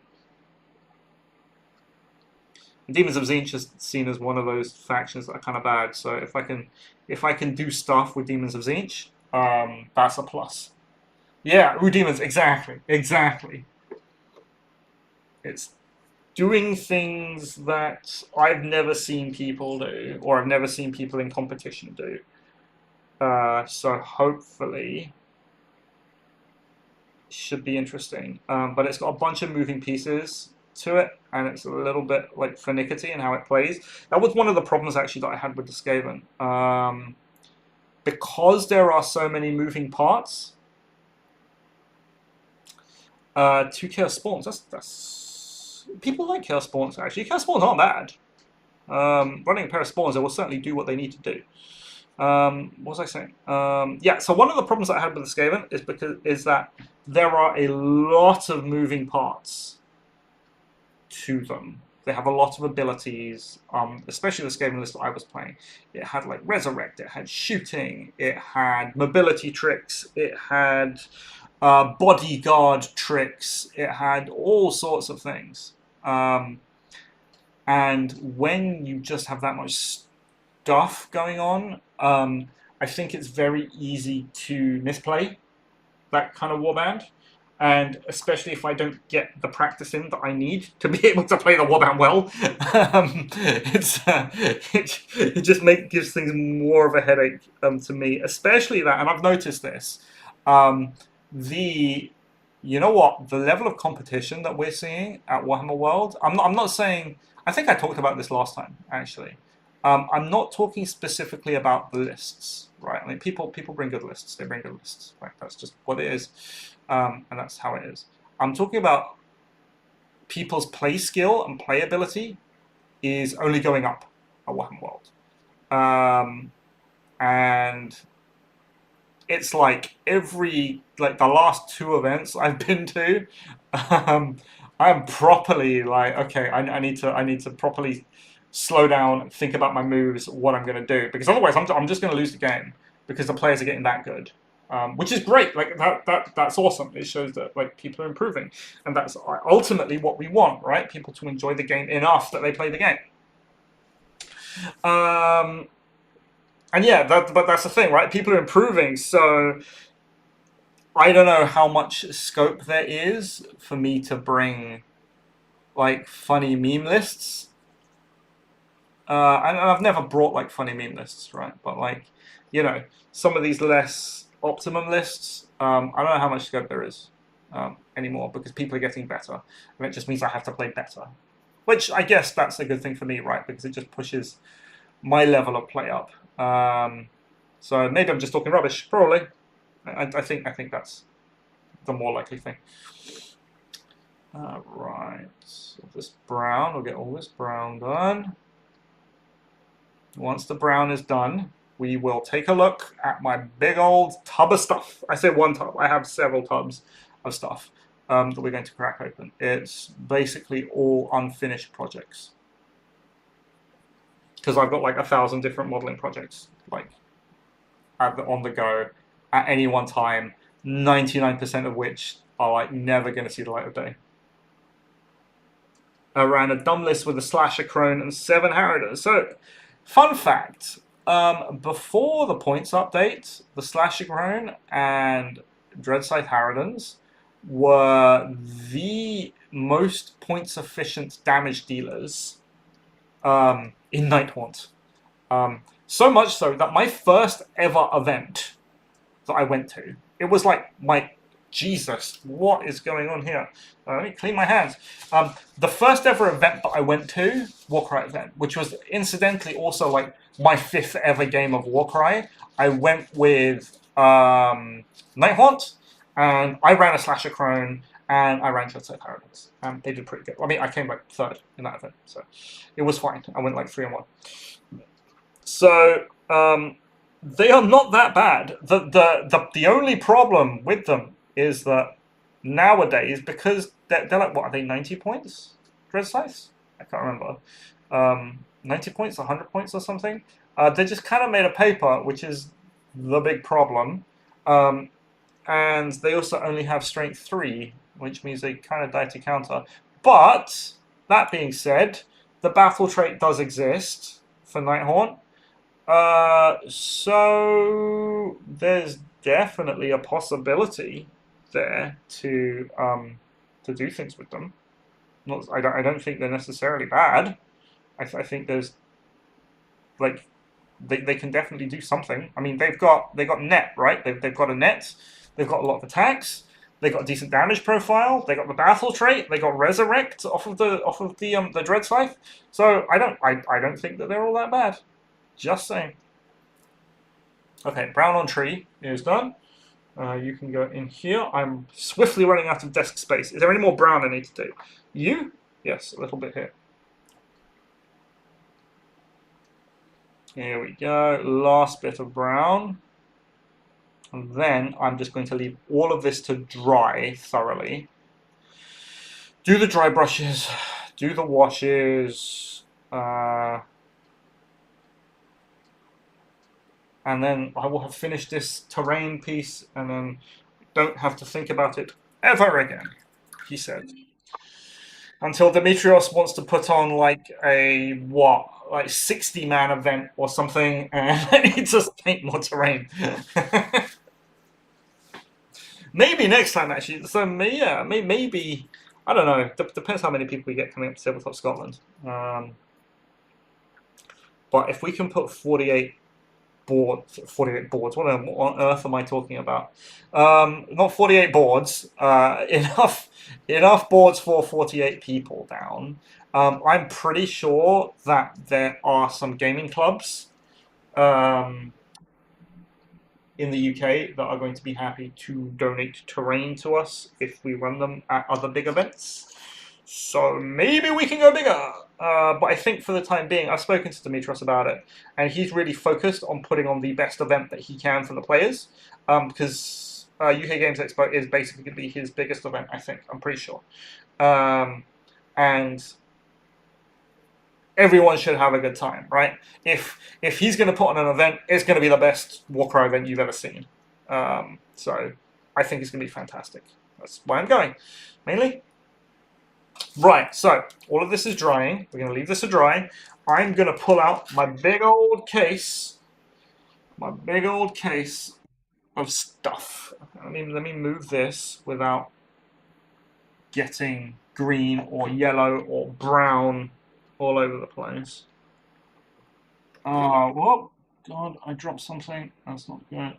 Speaker 1: Demons of Tzeentch is seen as one of those factions that are kind of bad, so if I can do stuff with Demons of Tzeentch, that's a plus. Yeah, Demons, exactly. It's doing things that I've never seen people do, or I've never seen people in competition do. So hopefully, it should be interesting. But it's got a bunch of moving pieces to it, and it's a little bit like finicky in how it plays. That was one of the problems actually that I had with the Skaven. Because there are so many moving parts. 2 Chaos Spawns. That's people like Chaos Spawns actually. Chaos Spawns aren't bad. Running a pair of Spawns, they will certainly do what they need to do. What was I saying? Yeah. So one of the problems that I had with the Skaven is that there are a lot of moving parts to them. They have a lot of abilities, especially the Skaven list that I was playing. It had like Resurrect, it had Shooting, it had Mobility tricks, it had Bodyguard tricks, it had all sorts of things. And when you just have that much stuff going on, I think it's very easy to misplay that kind of warband. And especially if I don't get the practice in that I need to be able to play the warband well, it just gives things more of a headache to me. Especially that, and I've noticed this, you know what, the level of competition that we're seeing at Warhammer World. I'm not saying. I think I talked about this last time actually. I'm not talking specifically about the lists, right? I mean, people bring good lists. They bring good lists. Right? That's just what it is, and that's how it is. I'm talking about people's play skill and playability is only going up at Warhammer World, and it's like the last 2 events I've been to, I'm properly like, okay, I need to properly slow down, think about my moves, what I'm going to do, because otherwise I'm just going to lose the game because the players are getting that good, which is great. Like that's awesome. It shows that like people are improving, and that's ultimately what we want, right? People to enjoy the game enough that they play the game. And yeah, but that's the thing, right? People are improving, so I don't know how much scope there is for me to bring like funny meme lists. And I've never brought like funny meme lists, right? But like, you know, some of these less optimum lists, I don't know how much scope there is anymore because people are getting better, and it just means I have to play better. Which I guess that's a good thing for me, right? Because it just pushes my level of play up. So maybe I'm just talking rubbish. Probably, I think that's the more likely thing. Right, so this brown, we'll get all this brown done. Once the brown is done, we will take a look at my big old tub of stuff. I say one tub. I have several tubs of stuff that we're going to crack open. It's basically all unfinished projects. Because I've got like 1,000 different modeling projects like on the go at any one time, 99% of which are like never going to see the light of day. I ran a dumb list with a Slasher Crone and 7 Harridans. So, fun fact, before the points update, the Slasher Crone and Dreadscythe Harridans were the most points efficient damage dealers in Nighthaunt. So much so that my first ever event that I went to, it was like my Jesus, what is going on here? Let me clean my hands. The first ever event that I went to, Warcry event, which was incidentally also like my 5th ever game of Warcry, I went with Nighthaunt, and I ran a Slasher Crone, and I ran Dreadscythe Harridans. They did pretty good. I mean, I came like 3rd in that event, so it was fine. I went like 3-1. So, they are not that bad. The only problem with them is that nowadays, because they're like, what are they, 90 points? Dreadscythe? I can't remember. 90 points, 100 points or something? They just kind of made a paper, which is the big problem. And they also only have strength 3, which means they kind of die to counter. But, that being said, the battle trait does exist for Nighthaunt. So there's definitely a possibility there to do things with them. I don't think they're necessarily bad. I think there's like they can definitely do something. I mean, they've got net, right? They've got a net. They've got a lot of attacks. They got a decent damage profile. They got the battle trait. They got resurrect off of the Dreadscythe. So I don't think that they're all that bad. Just saying. Okay, brown on tree is done. You can go in here. I'm swiftly running out of desk space. Is there any more brown I need to do? You? Yes, a little bit here. Here we go. Last bit of brown. And then I'm just going to leave all of this to dry thoroughly. Do the dry brushes. do the washes, and then I will have finished this terrain piece, and then don't have to think about it ever again, he said. Until Demetrios wants to put on like a, what, like 60-man event or something, and I need to paint more terrain. Maybe next time, actually. So, yeah, maybe, I don't know. Depends how many people we get coming up to Tabletop Scotland. But if we can put 48 boards, what on earth am I talking about? Not 48 boards, enough boards for 48 people down. I'm pretty sure that there are some gaming clubs in the UK that are going to be happy to donate terrain to us if we run them at other big events. So maybe we can go bigger. But I think for the time being, I've spoken to Demetrios about it, and he's really focused on putting on the best event that he can for the players, because UK Games Expo is basically going to be his biggest event, I think. I'm pretty sure. And everyone should have a good time, right? If he's going to put on an event, it's going to be the best Warcry event you've ever seen. So I think it's going to be fantastic. That's why I'm going, mainly. Right, so all of this is drying. We're going to leave this to dry. I'm going to pull out my big old case. My big old case of stuff. Let me move this without getting green or yellow or brown all over the place. Oh, whoop. God, I dropped something. That's not good.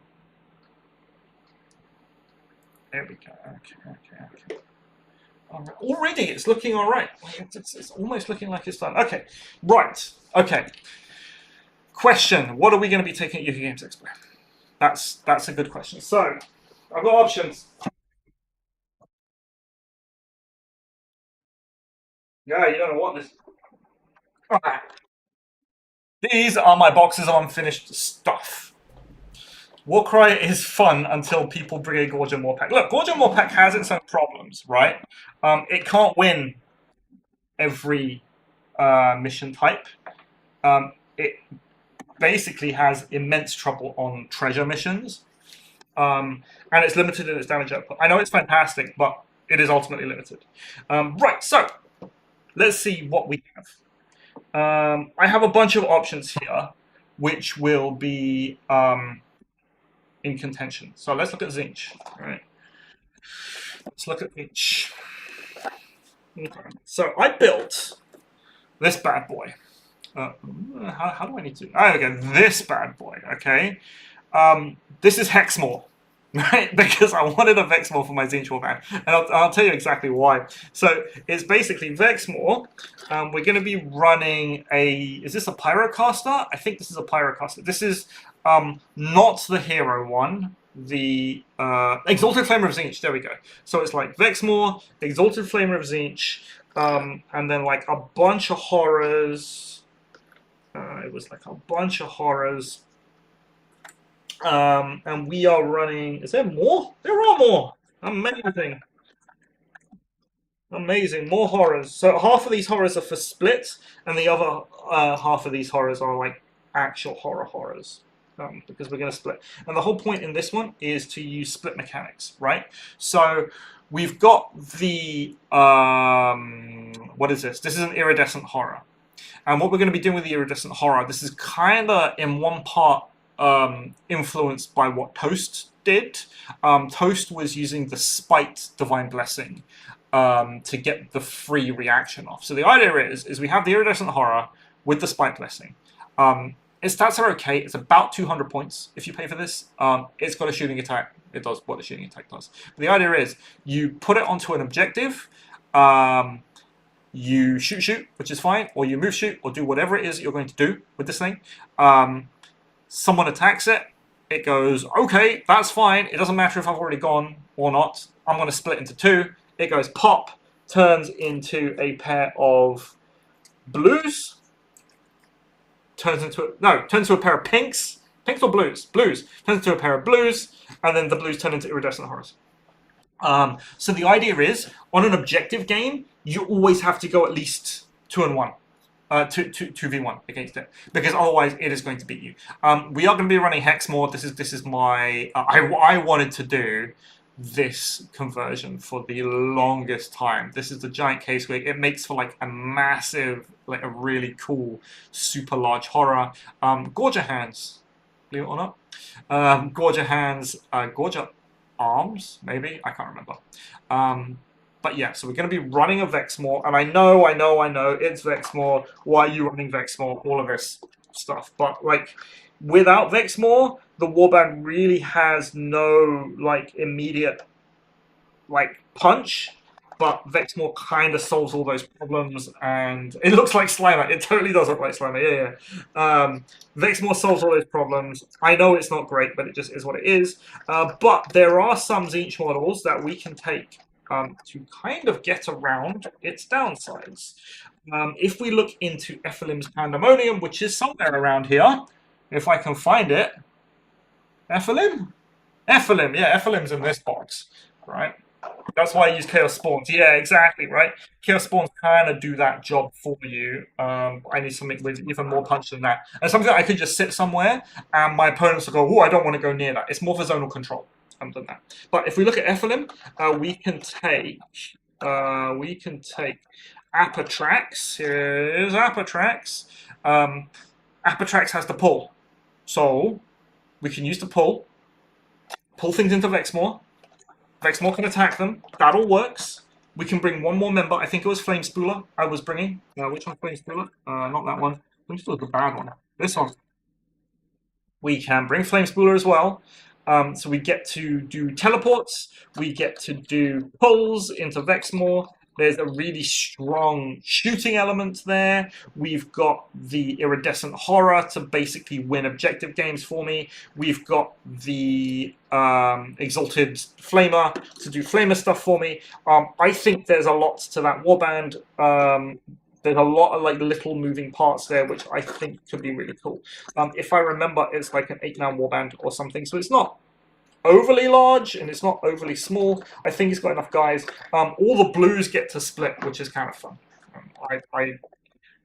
Speaker 1: There we go. Okay. Right. Already, it's looking all right. It's almost looking like it's done. Okay, right. Okay. Question: what are we going to be taking at UK Games Expo? That's a good question. So, I've got options. Yeah, you don't know what this. Okay. These are my boxes of unfinished stuff. Warcry is fun until people bring a Gorgon Warpack. Look, Gorgon Warpack has its own problems, right? It can't win every mission type. It basically has immense trouble on treasure missions, and it's limited in its damage output. I know it's fantastic, but it is ultimately limited. Right, so let's see what we have. I have a bunch of options here, which will be in contention. So let's look at Zinch. Right. Let's look at Zinch. Okay. So I built this bad boy. How do I need to? Oh, okay, this bad boy. Okay. This is Hexmore, right? Because I wanted a Vexmore for my Zinch Warband, and I'll tell you exactly why. So it's basically Vexmore. We're going to be running a. Is this a Pyrocaster? I think this is a Pyrocaster. This is not the hero one. The Exalted Flamer of Zinch. There we go. So it's like Vexmore, Exalted Flamer of Zinch, and then like a bunch of horrors. It was like a bunch of horrors. And we are running. Is there more? There are more. Amazing. Amazing. More horrors. So half of these horrors are for splits, and the other half of these horrors are like actual horrors. Because we're going to split. And the whole point in this one is to use split mechanics, right? So we've got the. What is this? This is an iridescent horror. And what we're going to be doing with the iridescent horror, this is kind of in one part influenced by what Toast did. Toast was using the Spite Divine Blessing to get the free reaction off. So the idea is we have the iridescent horror with the Spite Blessing. Its stats are okay. It's about 200 points if you pay for this. It's got a shooting attack. It does what the shooting attack does. But the idea is you put it onto an objective. You shoot, which is fine, or you move shoot, or do whatever it is you're going to do with this thing. Someone attacks it. It goes, okay, that's fine. It doesn't matter if I've already gone or not. I'm going to split into two. It goes pop, turns into a pair of blues. Turns into a pair of pinks. Pinks or blues? Blues. Turns into a pair of blues, and then the blues turn into iridescent horrors. So the idea is, on an objective game, you always have to go at least 2-1. 2v1 against it, because otherwise it is going to beat you. We are going to be running Hexmore. This is my I wanted to do this conversion for the longest time. This is the giant case wig. It makes for like a massive, like a really cool, super large horror. Gorger hands, believe it or not. Gorger hands, Gorger arms, maybe, I can't remember. But yeah, so we're going to be running a Vexmore, and I know, it's Vexmore. Why are you running Vexmore? All of this stuff. But, like, without Vexmore, the Warband really has no, like, immediate, like, punch. But Vexmore kind of solves all those problems, and it looks like Slimer. It totally does look like Slimer, yeah. Vexmore solves all those problems. I know it's not great, but it just is what it is. But there are some Tzeentch models that we can take to kind of get around its downsides. If we look into Ephelim's Pandemonium, which is somewhere around here, if I can find it. Ephelim? Ephelim, yeah, Ephelim's in this box, right? That's why I use Chaos Spawns. Yeah, exactly, right? Chaos Spawns kind of do that job for you. I need something with even more punch than that. And something that I could just sit somewhere, and my opponents will go, oh, I don't want to go near that. It's more for zonal control than that. But if we look at Ephelim, we can take Apatrax. Here's Apatrax. Apatrax has the pull. So we can use the pull things into Vexmore. Vexmore can attack them. That all works. We can bring one more member. I think it was Flamespooler I was bringing. Which one's Flamespooler? Not that one. Flamespooler's the bad one. This one. We can bring Flamespooler as well. So we get to do teleports. We get to do pulls into Vexmore. There's a really strong shooting element there. We've got the Iridescent Horror to basically win objective games for me. We've got the Exalted Flamer to do Flamer stuff for me. I think there's a lot to that warband. There's a lot of like little moving parts there, which I think could be really cool. If I remember, it's like an 8-man warband or something, so it's not overly large and it's not overly small. I think it's got enough guys. All the blues get to split, which is kind of fun. I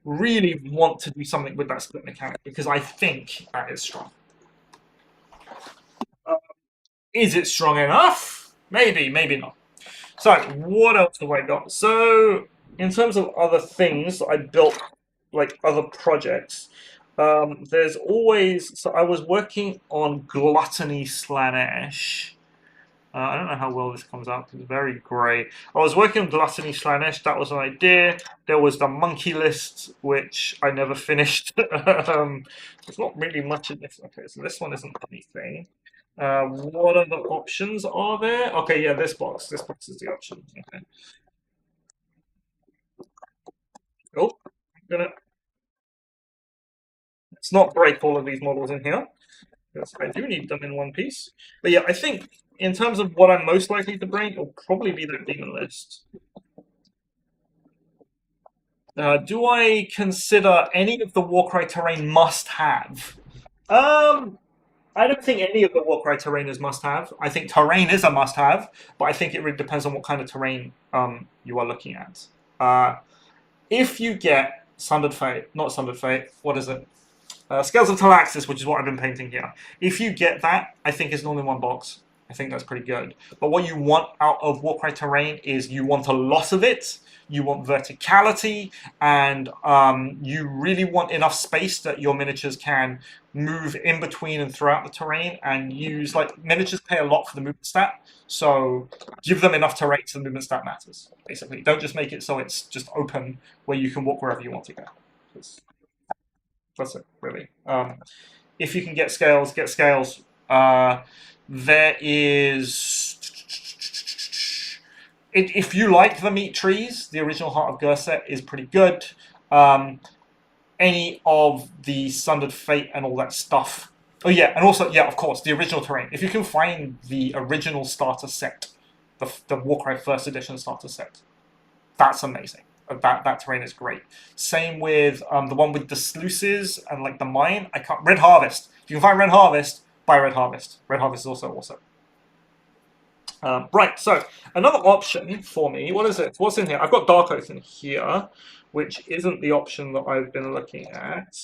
Speaker 1: really want to do something with that split mechanic because I think that is strong. Is it strong enough? Maybe, maybe not. So, what else have I got? So, in terms of other things I built, like other projects, there's always... So I was working on Gluttony Slanesh. I don't know how well this comes out. It's very grey. I was working on Gluttony Slanesh. That was an idea. There was the Monkey List, which I never finished. There's not really much in this. Okay, so this one isn't anything. What other options are there? Okay, yeah, this box. This box is the option. Okay. Oh, I'm gonna... Let's not break all of these models in here, because I do need them in one piece. But yeah, I think in terms of what I'm most likely to bring, it'll probably be the Demon List. Do I consider any of the Warcry terrain must-have? I don't think any of the Warcry terrain is must-have. I think terrain is a must-have, but I think it really depends on what kind of terrain you are looking at. If you get Sundered Fate, not Sundered Fate, what is it? Scales of Talaxis, which is what I've been painting here. If you get that, I think it's normally one box. I think that's pretty good. But what you want out of Warcry terrain is you want a lot of it, you want verticality, and you really want enough space that your miniatures can move in between and throughout the terrain and use, like, miniatures pay a lot for the movement stat, so give them enough terrain so the movement stat matters, basically. Don't just make it so it's just open where you can walk wherever you want to go. That's it, really. If you can get scales, get scales. There is... If you like the meat trees, the original Heart of Gurset is pretty good. Any of the Sundered Fate and all that stuff. Oh yeah, and also, yeah, of course, the original terrain. If you can find the original starter set, the Warcry 1st edition starter set, that's amazing. That terrain is great. Same with the one with the sluices and like the mine. Red Harvest. If you can find Red Harvest, buy Red Harvest. Red Harvest is also awesome. Right, so another option for me, what is it? What's in here? I've got Dark Oath in here, which isn't the option that I've been looking at.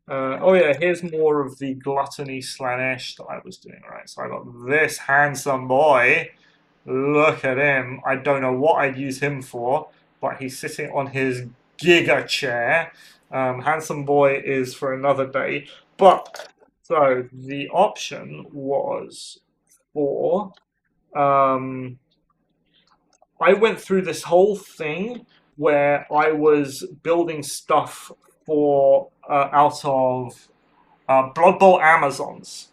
Speaker 1: Oh yeah, here's more of the Gluttony Slanesh that I was doing, right? So I got this handsome boy. Look at him. I don't know what I'd use him for, but he's sitting on his Giga chair. Handsome boy is for another day. But, so the option was for I went through this whole thing where I was building stuff for out of Blood Bowl Amazons,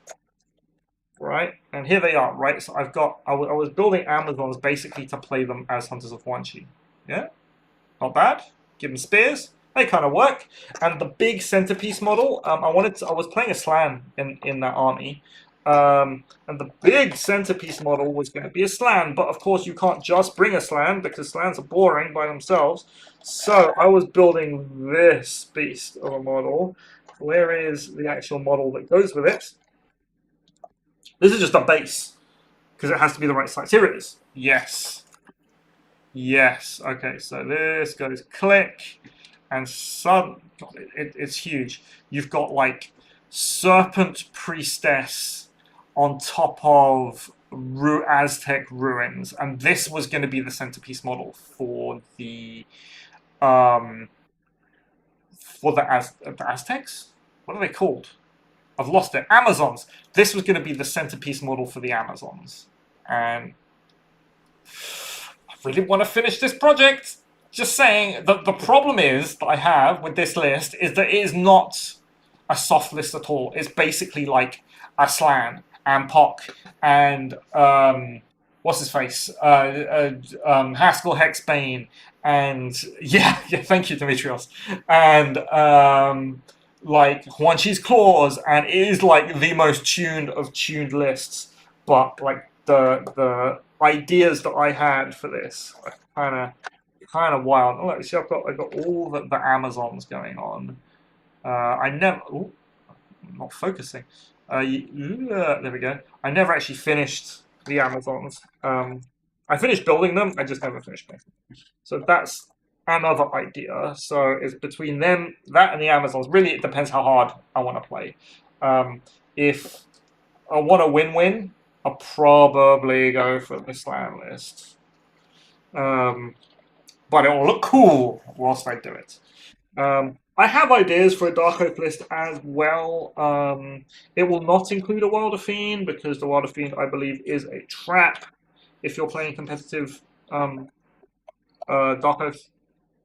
Speaker 1: right? And here they are, right? So I was building Amazons basically to play them as Hunters of Huanchi. Yeah, not bad. Give them spears. They kind of work. And the big centerpiece model, I was playing a Slan in that army. And the big centerpiece model was going to be a Slan, but of course you can't just bring a Slan because Slans are boring by themselves. So I was building this beast of a model. Where is the actual model that goes with it? This is just a base because it has to be the right size. Here it is. Yes. Yes. Okay, so this goes click, and it's huge. You've got like Serpent Priestess on top of Aztec ruins, and this was going to be the centerpiece model for the Aztecs. What are they called? I've lost it. Amazons. This was going to be the centerpiece model for the Amazons, and I really want to finish this project. Just saying that the problem is that I have with this list is that it is not a soft list at all. It's basically like Aslan and Pock and what's his face, Haskell Hexbane, and yeah, thank you, Demetrios, and like Huanchi's Claws, and it is like the most tuned of tuned lists. But like the ideas that I had for this are kind of wild. Oh, look, see, I've got all the Amazons going on. I never. Ooh, I'm not focusing. There we go. I never actually finished the Amazons. I finished building them. I just never finished making them. So that's another idea. So it's between them, that, and the Amazons. Really, it depends how hard I want to play. If I want to win-win, I'll probably go for the slam list. But it will look cool whilst I do it. I have ideas for a Dark Oath list as well. It will not include a Wilder Fiend because the Wilder Fiend, I believe, is a trap if you're playing competitive Dark Oath.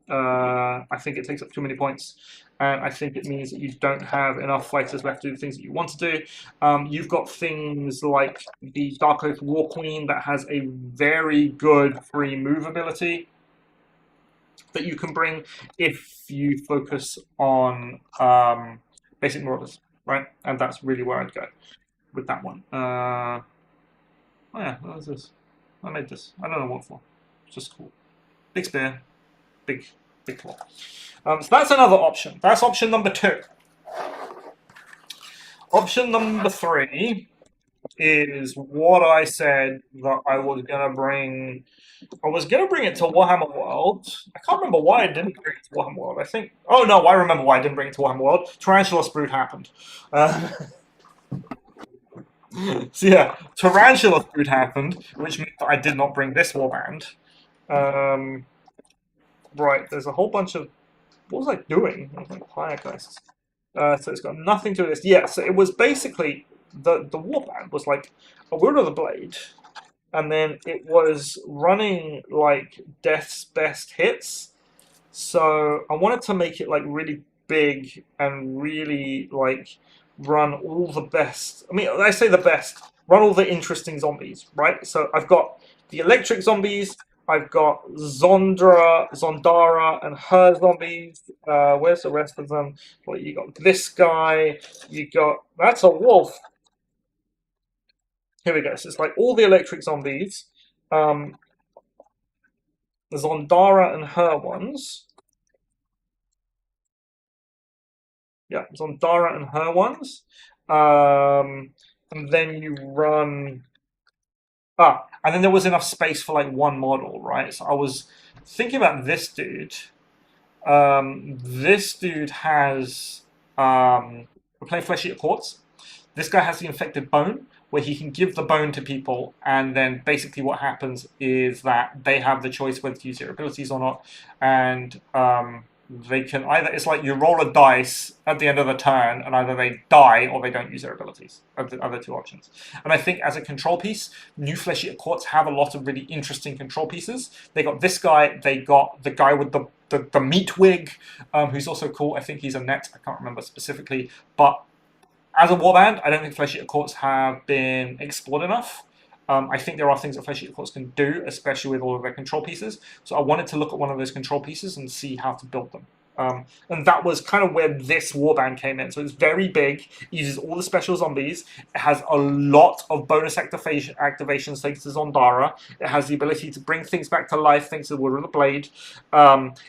Speaker 1: I think it takes up too many points, and I think it means that you don't have enough fighters left to do the things that you want to do. You've got things like the Dark Oath War Queen that has a very good free move ability that you can bring if you focus on basic marauders, right? And that's really where I'd go with that one. Oh yeah, what is this? I made this. I don't know what for. It's just cool. Big spear, big claw. So that's another option. That's option number 2. Option number 3 is what I said that I was gonna bring. I was gonna bring it to Warhammer World. I can't remember why I didn't bring it to Warhammer World. I think. Oh no, I remember why I didn't bring it to Warhammer World. Tarantula Brood happened. So yeah, Tarantula Brood happened, which means that I did not bring this warband. Right, there's a whole bunch of. What was I doing? I was like, Firegeist. So it's got nothing to do with this. Yeah, so it was basically the warband was like a Wield of the Blade, and then it was running like Death's Best Hits. So I wanted to make it like really big and really like run all the best. I mean, I say the best. Run all the interesting zombies, right? So I've got the electric zombies. I've got Zondara, and her zombies. Where's the rest of them? Well, you got this guy. You got that's a wolf. Here we go. So it's like all the electric zombies. Zondara and her ones. Yeah, Zondara and her ones. And then you run And then there was enough space for like one model, right? So I was thinking about this dude. This dude has we're playing Flesh Eater Quartz. This guy has the infected bone, where he can give the bone to people, and then basically what happens is that they have the choice whether to use their abilities or not, and they can either, it's like you roll a dice at the end of the turn, and either they die or they don't use their abilities. Are the other two options. And I think as a control piece, New Flesh Eater Quartz have a lot of really interesting control pieces. They got this guy, they got the guy with the meat wig, who's also cool. I think he's a net, I can't remember specifically, but as a warband, I don't think Flesh Eater Quartz have been explored enough. I think there are things that Flesh Eater Quartz can do, especially with all of their control pieces. So I wanted to look at one of those control pieces and see how to build them. And that was kind of where this warband came in. So it's very big, uses all the special zombies. It has a lot of bonus activations thanks to Zondara. It has the ability to bring things back to life thanks to the Wood of the Blade.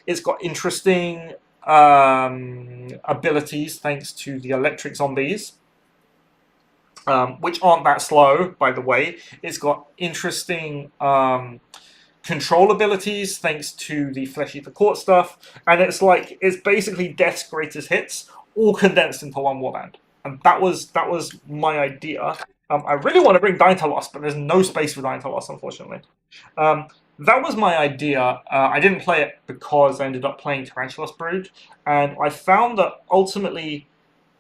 Speaker 1: It's got interesting abilities thanks to the electric zombies. Which aren't that slow, by the way. It's got interesting control abilities thanks to the Flesh Eater Quartz stuff, and it's basically Death's greatest hits, all condensed into one warband. And that was my idea. I really want to bring Daintalos, but there's no space for Daintalos, unfortunately. That was my idea. I didn't play it because I ended up playing Tarantulas Brood, and I found that ultimately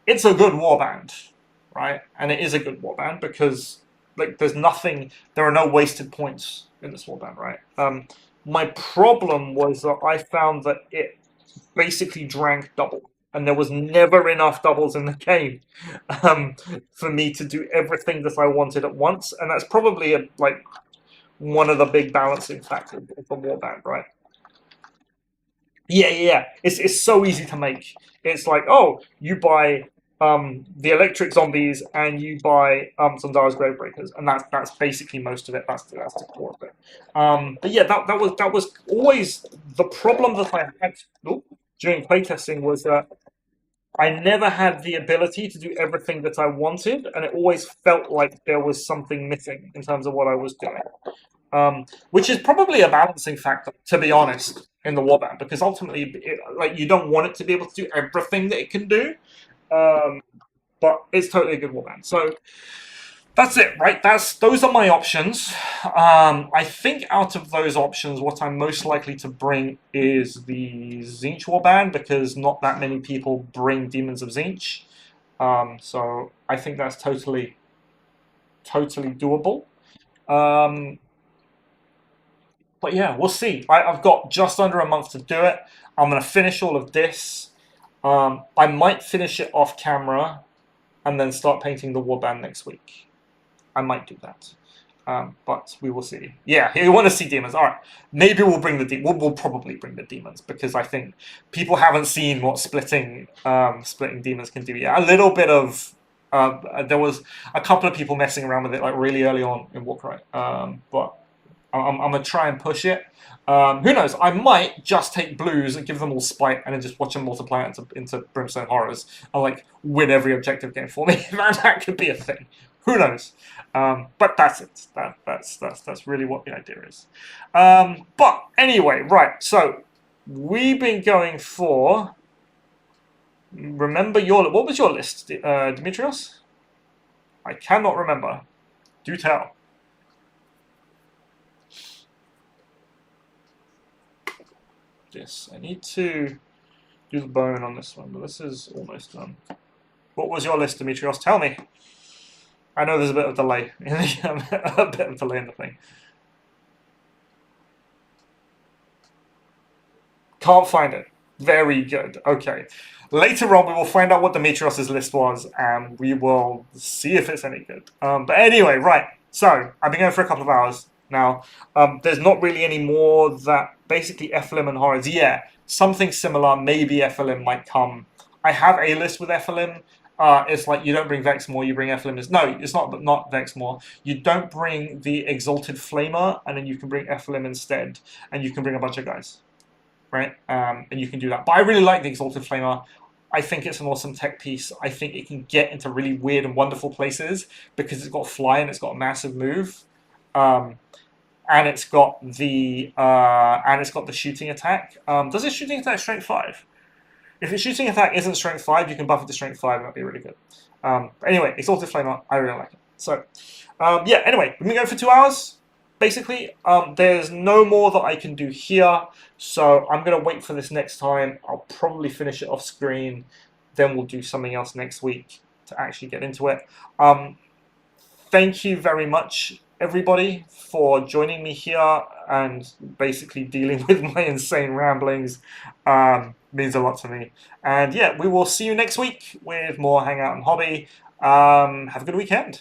Speaker 1: it's a good warband. Right, and it is a good warband because there are no wasted points in this warband, right? My problem was that I found that it basically drank double, and there was never enough doubles in the game for me to do everything that I wanted at once, and that's probably one of the big balancing factors of the warband, right? Yeah. It's so easy to make. It's like, oh, you buy the electric zombies and you buy Zondara's Gravebreakers, and that's basically most of it. That's the core of it. But yeah, that was always the problem that I had during playtesting was that I never had the ability to do everything that I wanted, and it always felt like there was something missing in terms of what I was doing. Which is probably a balancing factor, to be honest, in the warband, because ultimately, you don't want it to be able to do everything that it can do. But it's totally a good warband. So that's it, right? Those are my options. I think out of those options, what I'm most likely to bring is the Tzeentch warband, because not that many people bring Demons of Tzeentch. So I think that's totally doable. But yeah, we'll see. I've got just under a month to do it. I'm going to finish all of this. I might finish it off camera and then start painting the warband next week. I might do that. But we will see. Yeah, you want to see demons. All right. Maybe we'll bring the demons. We'll probably bring the demons, because I think people haven't seen what splitting demons can do yet. A little bit of... there was a couple of people messing around with it really early on in Warcry. But I'm going to try and push it. Who knows? I might just take blues and give them all spite and then just watch them multiply into Brimstone Horrors and win every objective game for me. that could be a thing. Who knows? But that's it. That's really what the idea is. But anyway, right. So we've been going for. Remember what was your list, Dimitrios? I cannot remember. Do tell. This. I need to do the bone on this one, but this is almost done. What was your list, Dimitrios? Tell me. I know there's a bit of delay. A bit of delay in the thing. Can't find it. Very good. Okay. Later on, we will find out what Dimitrios' list was, and we will see if it's any good. But anyway, right. So, I've been going for a couple of hours now. There's not really any more that basically FLM and Horrors. Yeah, something similar. Maybe FLM might come. I have a list with FLM. It's like you don't bring Vexmore, you bring FLM. No, it's not Vexmore. You don't bring the Exalted Flamer, and then you can bring FLM instead, and you can bring a bunch of guys. Right? And you can do that. But I really like the Exalted Flamer. I think it's an awesome tech piece. I think it can get into really weird and wonderful places because it's got fly and it's got a massive move. and it's got the shooting attack. Does it shooting attack strength 5? If your shooting attack isn't strength 5, you can buff it to strength 5, and that'd be really good. Anyway, Exalted Flamer, I really like it. So, yeah, anyway, we've been going for 2 hours. Basically, there's no more that I can do here, so I'm going to wait for this next time. I'll probably finish it off screen, then we'll do something else next week to actually get into it. Thank you very much, everybody, for joining me here and basically dealing with my insane ramblings. Means a lot to me. And yeah, we will see you next week with more Hangout and Hobby. Have a good weekend.